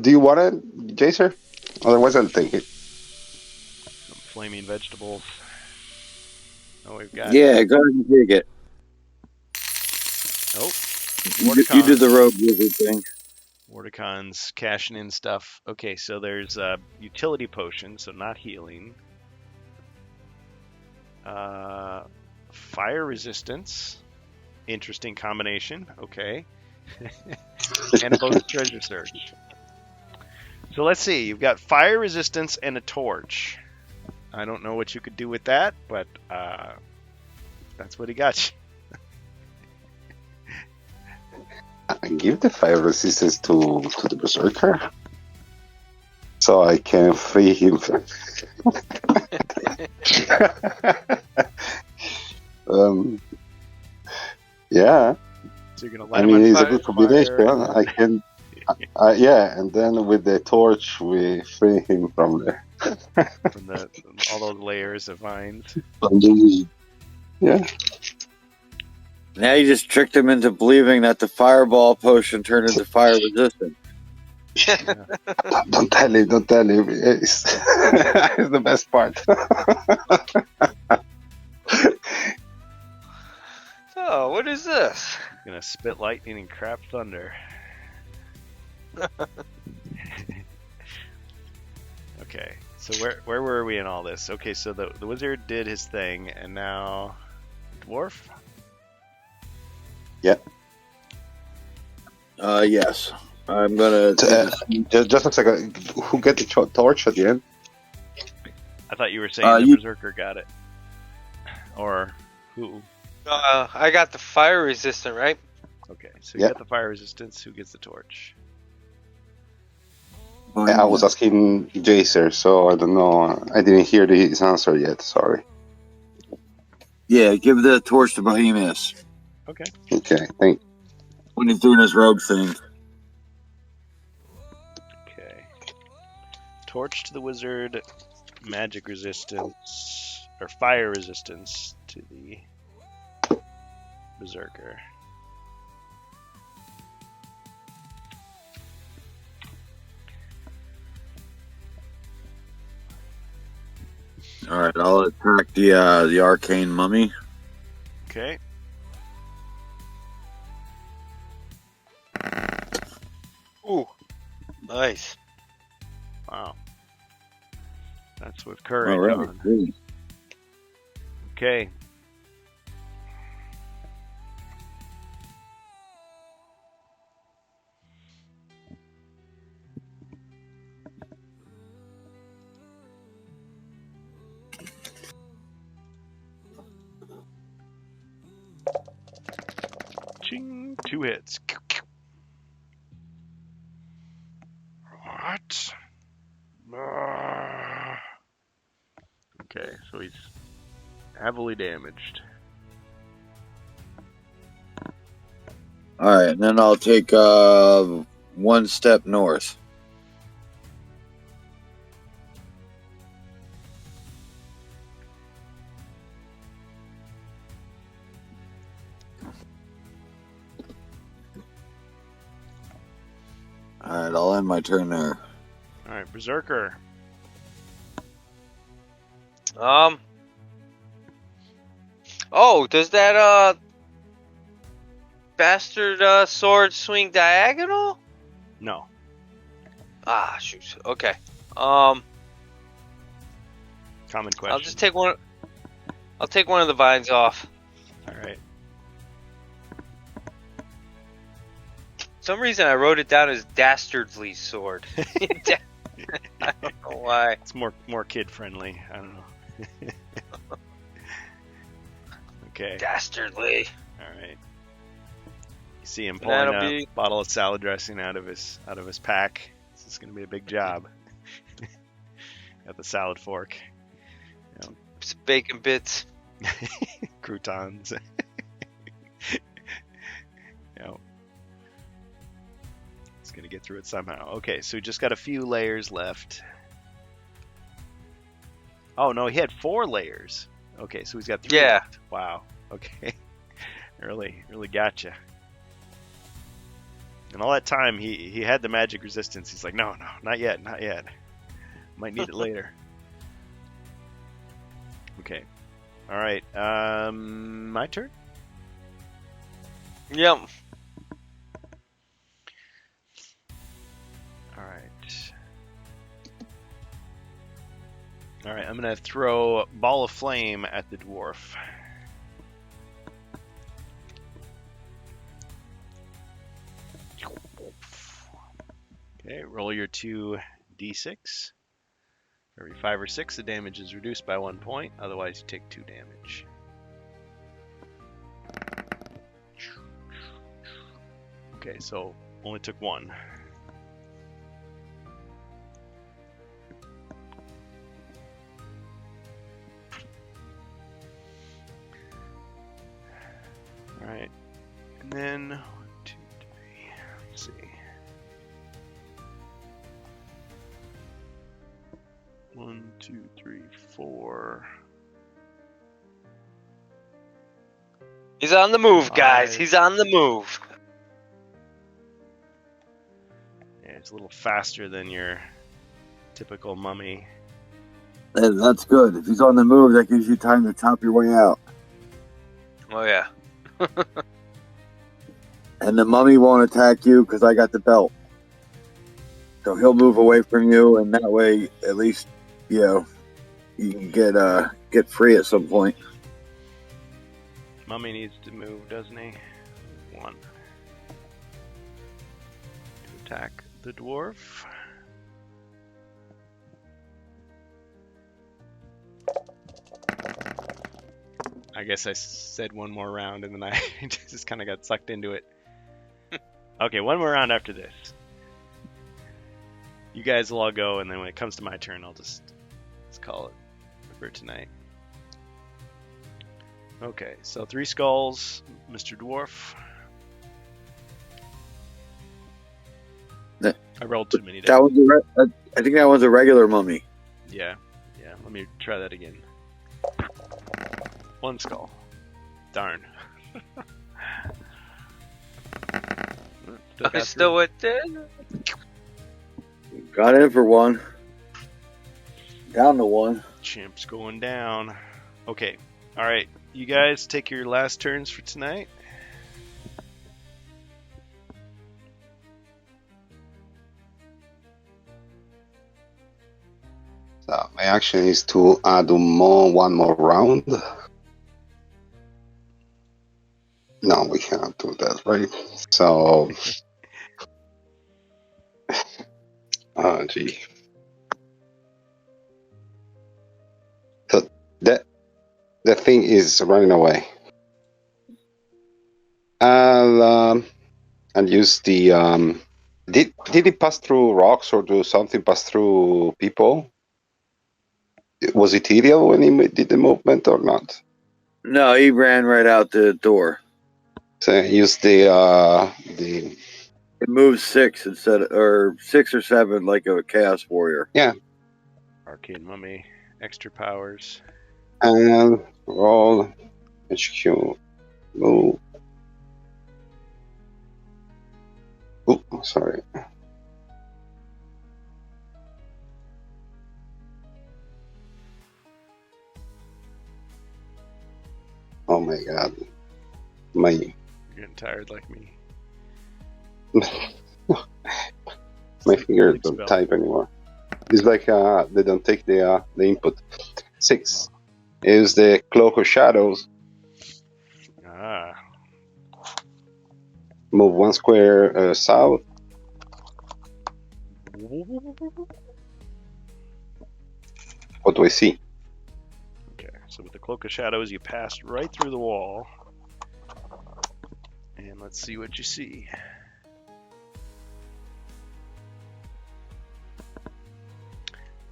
Do you want it, Jacer? Otherwise, I'll take it. Some flaming vegetables. Oh, we've got. Yeah, go ahead and take it. Oh, You did the road wizard thing. Mordecon's cashing in stuff. Okay, so there's utility potion, so not healing. Fire resistance. Interesting combination. Okay. And both treasure search. So let's see. You've got fire resistance and a torch. I don't know what you could do with that, but that's what he got you. I give the fire resistance to the berserker, so I can free him. Yeah. So you're gonna let I him mean, on it's a fire, good combination. fire. I can, yeah, and then with the torch, we free him from From all those layers of vines. Yeah. Now you just tricked him into believing that the fireball potion turned into fire resistant. Don't tell him. Don't tell him. It's, it's the best part. Oh, what is this? Gonna spit lightning and crap thunder. Okay, so where were we in all this? Okay, so the wizard did his thing, and now dwarf. Yes. I'm gonna. Just a second. Who get the torch at the end? I thought you were saying the You- berserker got it, or who? I got the fire resistant, right? Okay, so you Yeah. got the fire resistance. Who gets the torch? I was asking Jacer, so I don't know. I didn't hear his answer yet. Sorry. Yeah, give the torch to Bohemius Okay. Okay, thank. when he's doing his rogue thing. Okay. Torch to the wizard. Magic resistance or fire resistance to the berserker. All right, I'll attack the arcane mummy. Okay. Ooh, nice. Wow. That's with courage All right. on. Good. Okay. Ching, 2 hits. What? Okay, so he's heavily damaged. All right, and then I'll take one step north. All right, I'll end my turn there. All right, berserker. Oh, does that bastard sword swing diagonal? No. Ah, shoot. Okay. Um, Common question. I'll just take one. I'll take one of the vines off. All right. For some reason I wrote it down as Dastardly sword. I don't know why. It's more kid friendly. I don't know. Okay. Dastardly. All right. You see him That'll pulling a be- bottle of salad dressing out of his pack. This is going to be a big job. Got the salad fork, Bacon bits. croutons. He's going to get through it somehow. Okay, so we just got a few layers left. Oh no, he had 4 layers. Okay, so he's got 3 Yeah. left. Wow. Okay. really gotcha. And all that time, he had the magic resistance. He's like, no, not yet. Might need it later. Okay. All right. My turn. Yep. All right. I'm gonna throw ball of flame at the dwarf. Okay, roll your 2d6. For every 5 or 6, the damage is reduced by 1 point. Otherwise, you take 2 damage. Okay, so only took 1. All right, and then 1, 2, 3. Let's see. 1, 2, 3, 4. He's on the move, guys. 5. He's on the move. Yeah, it's a little faster than your typical mummy. That's good. If he's on the move, that gives you time to top your way out. Oh yeah. And the mummy won't attack you because I got the belt. So he'll move away from you, and that way, at least, you can get free at some point. Mummy needs to move, doesn't he? 1. To attack the dwarf. I guess I said one more round and then I just kind of got sucked into it. Okay, one more round after this. You guys will all go, and then when it comes to my turn, let's call it for tonight. Okay, so 3 skulls, Mr. Dwarf. I rolled too many dice. That was I think that was a regular mummy. Yeah. Let me try that again. 1 skull. Darn. I still with it. Got in for 1. Down to 1. Chimp's going down. Okay. All right. You guys take your last turns for tonight. So my action is to add one more round. No, we cannot do that, right? So, oh gee. So the thing is running away. I'll use the Did it pass through rocks or do something pass through people? Was it Iriel when he did the movement or not? No, he ran right out the door. So use the It moves 6 or 6 or 7 like a Chaos Warrior. Arcane Mummy. Extra powers. and roll HQ move. Oh, sorry. Oh my god. You're getting tired like me. My fingers Big don't spell. type anymore. It's like they don't take the input. 6 is the Cloak of Shadows. Ah. Move 1 square south. What do I see? Okay, so So with the Cloak of Shadows, you passed right through the wall. And let's see what you see.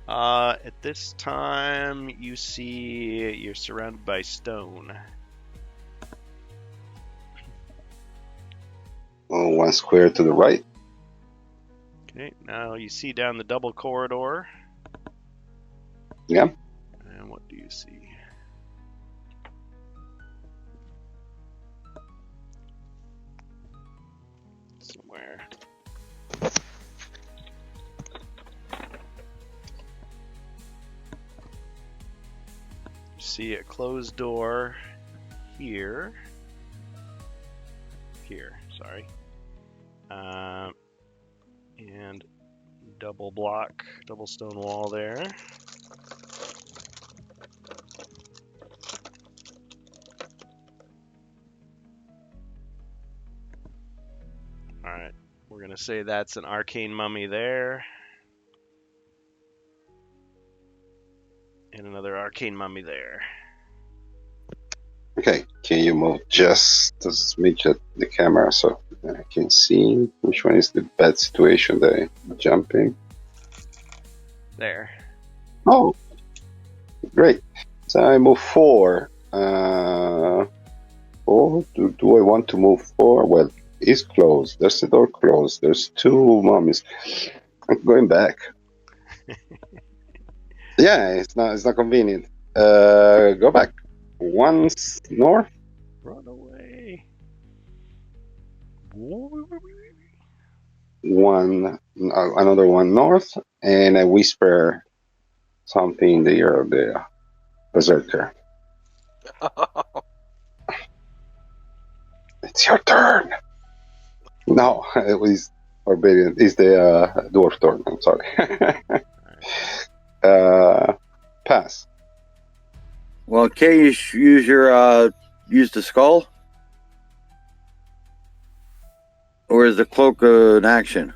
At this time, you see you're surrounded by stone. Oh, 1 square to the right. Okay, now you see down the double corridor. Yeah. And what do you see? Somewhere. You see a closed door here. Here, sorry. And double stone wall there. Alright, we're going to say that's an arcane mummy there. And another arcane mummy there. Okay, can you move just a smidge at the camera so I can see which one is the bad situation there? Jumping. There. Oh, great. So I move 4. Do I want to move 4? Well, it's closed. There's the door closed. There's 2 mummies. I'm going back. Yeah, it's not convenient. Go back. 1 north. Run away. Another 1 north, and I whisper something in the ear of the berserker. It's your turn. No, it was Barbarian. It's the dwarf turn. I'm sorry. Pass. Well, can you use your use the skull, or is the cloak an action?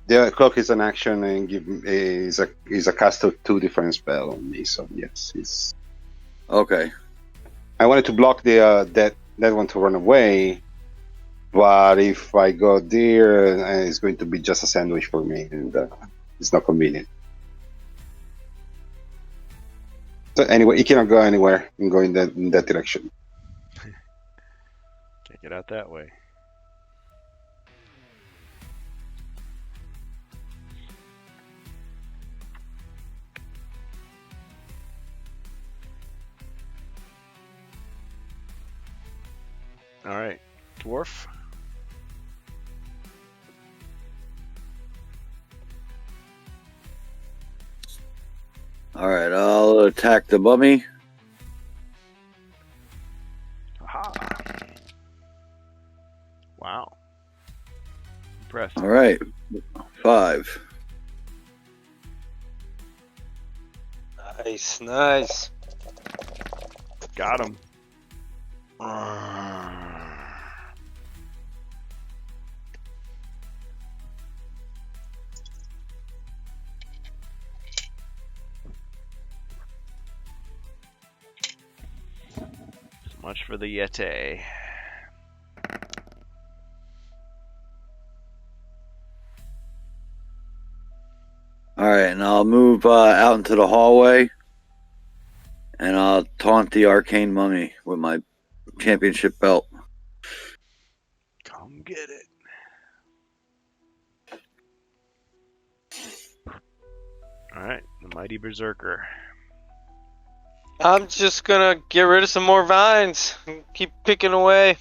The cloak is an action and is a cast of 2 different spells on me. So yes, it's. Okay. I wanted to block the that one to run away, but if I go there, it's going to be just a sandwich for me, and it's not convenient. So anyway, you cannot go anywhere and go in that direction. Can't get out that way. All right, dwarf. All right, I'll attack the mummy. Aha! Wow. Impressive. All right, 5. Nice. Got him. So much for the Yeti. All right, and I'll move out into the hallway, and I'll taunt the arcane mummy with my championship belt. Come get it. Alright, the mighty berserker. I'm just gonna get rid of some more vines. Keep picking away.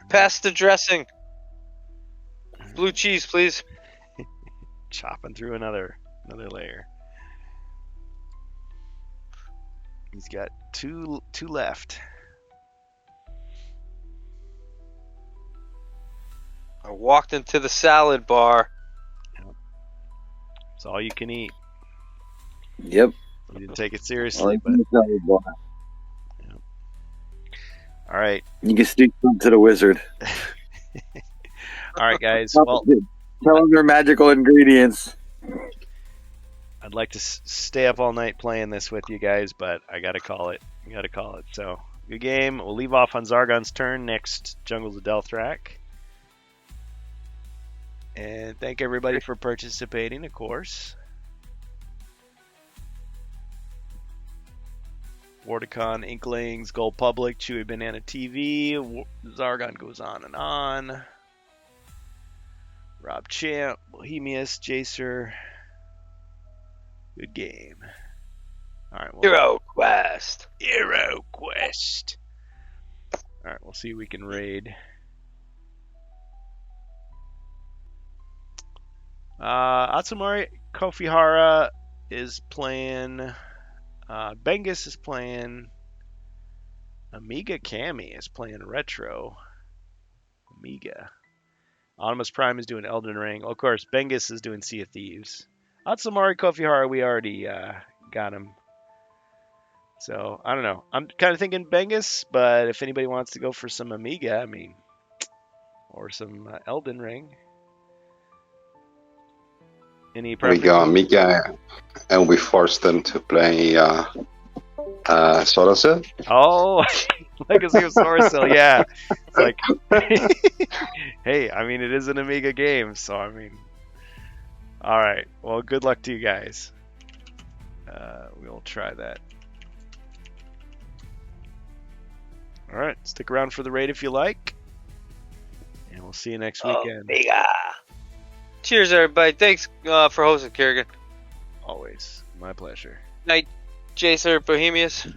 Pass the dressing. Blue cheese, please. Chopping through another layer. He's got two left. I walked into the salad bar. It's all you can eat. Yep. You didn't take it seriously, but all right. You can sneak some to the wizard. All right, guys. Well, tell them their magical ingredients. I'd like to stay up all night playing this with you guys, but I gotta call it. So, good game. We'll leave off on Zargon's turn next Jungles of Delthrak. And thank everybody for participating, of course. Wardicon, Inklings, Gold Public, Chewy Banana TV, Zargon goes on and on. Rob Champ, Bohemius, Jacer. Good game. All right, Hero Quest. Hero Quest. All right, we'll see if we can raid. Atsumari Kofihara is playing. Bengus is playing. Amiga Kami is playing Retro. Amiga. Animus Prime is doing Elden Ring. Of course, Bengus is doing Sea of Thieves. Atsumari Kofihara, we already got him. So, I don't know. I'm kind of thinking Bengus, but if anybody wants to go for some Amiga, I mean, or some Elden Ring. Any We preference? go Amiga, and we force them to play Sorosel. Oh, Legacy of Sorcel, yeah. It's like, hey, I mean, it is an Amiga game, so I mean, all right. Well, good luck to you guys. We'll try that. All right, stick around for the raid if you like, and we'll see you next weekend. Omega. Cheers, everybody. Thanks for hosting, Kerrigan. Always my pleasure. Night, Jacer, Bohemius.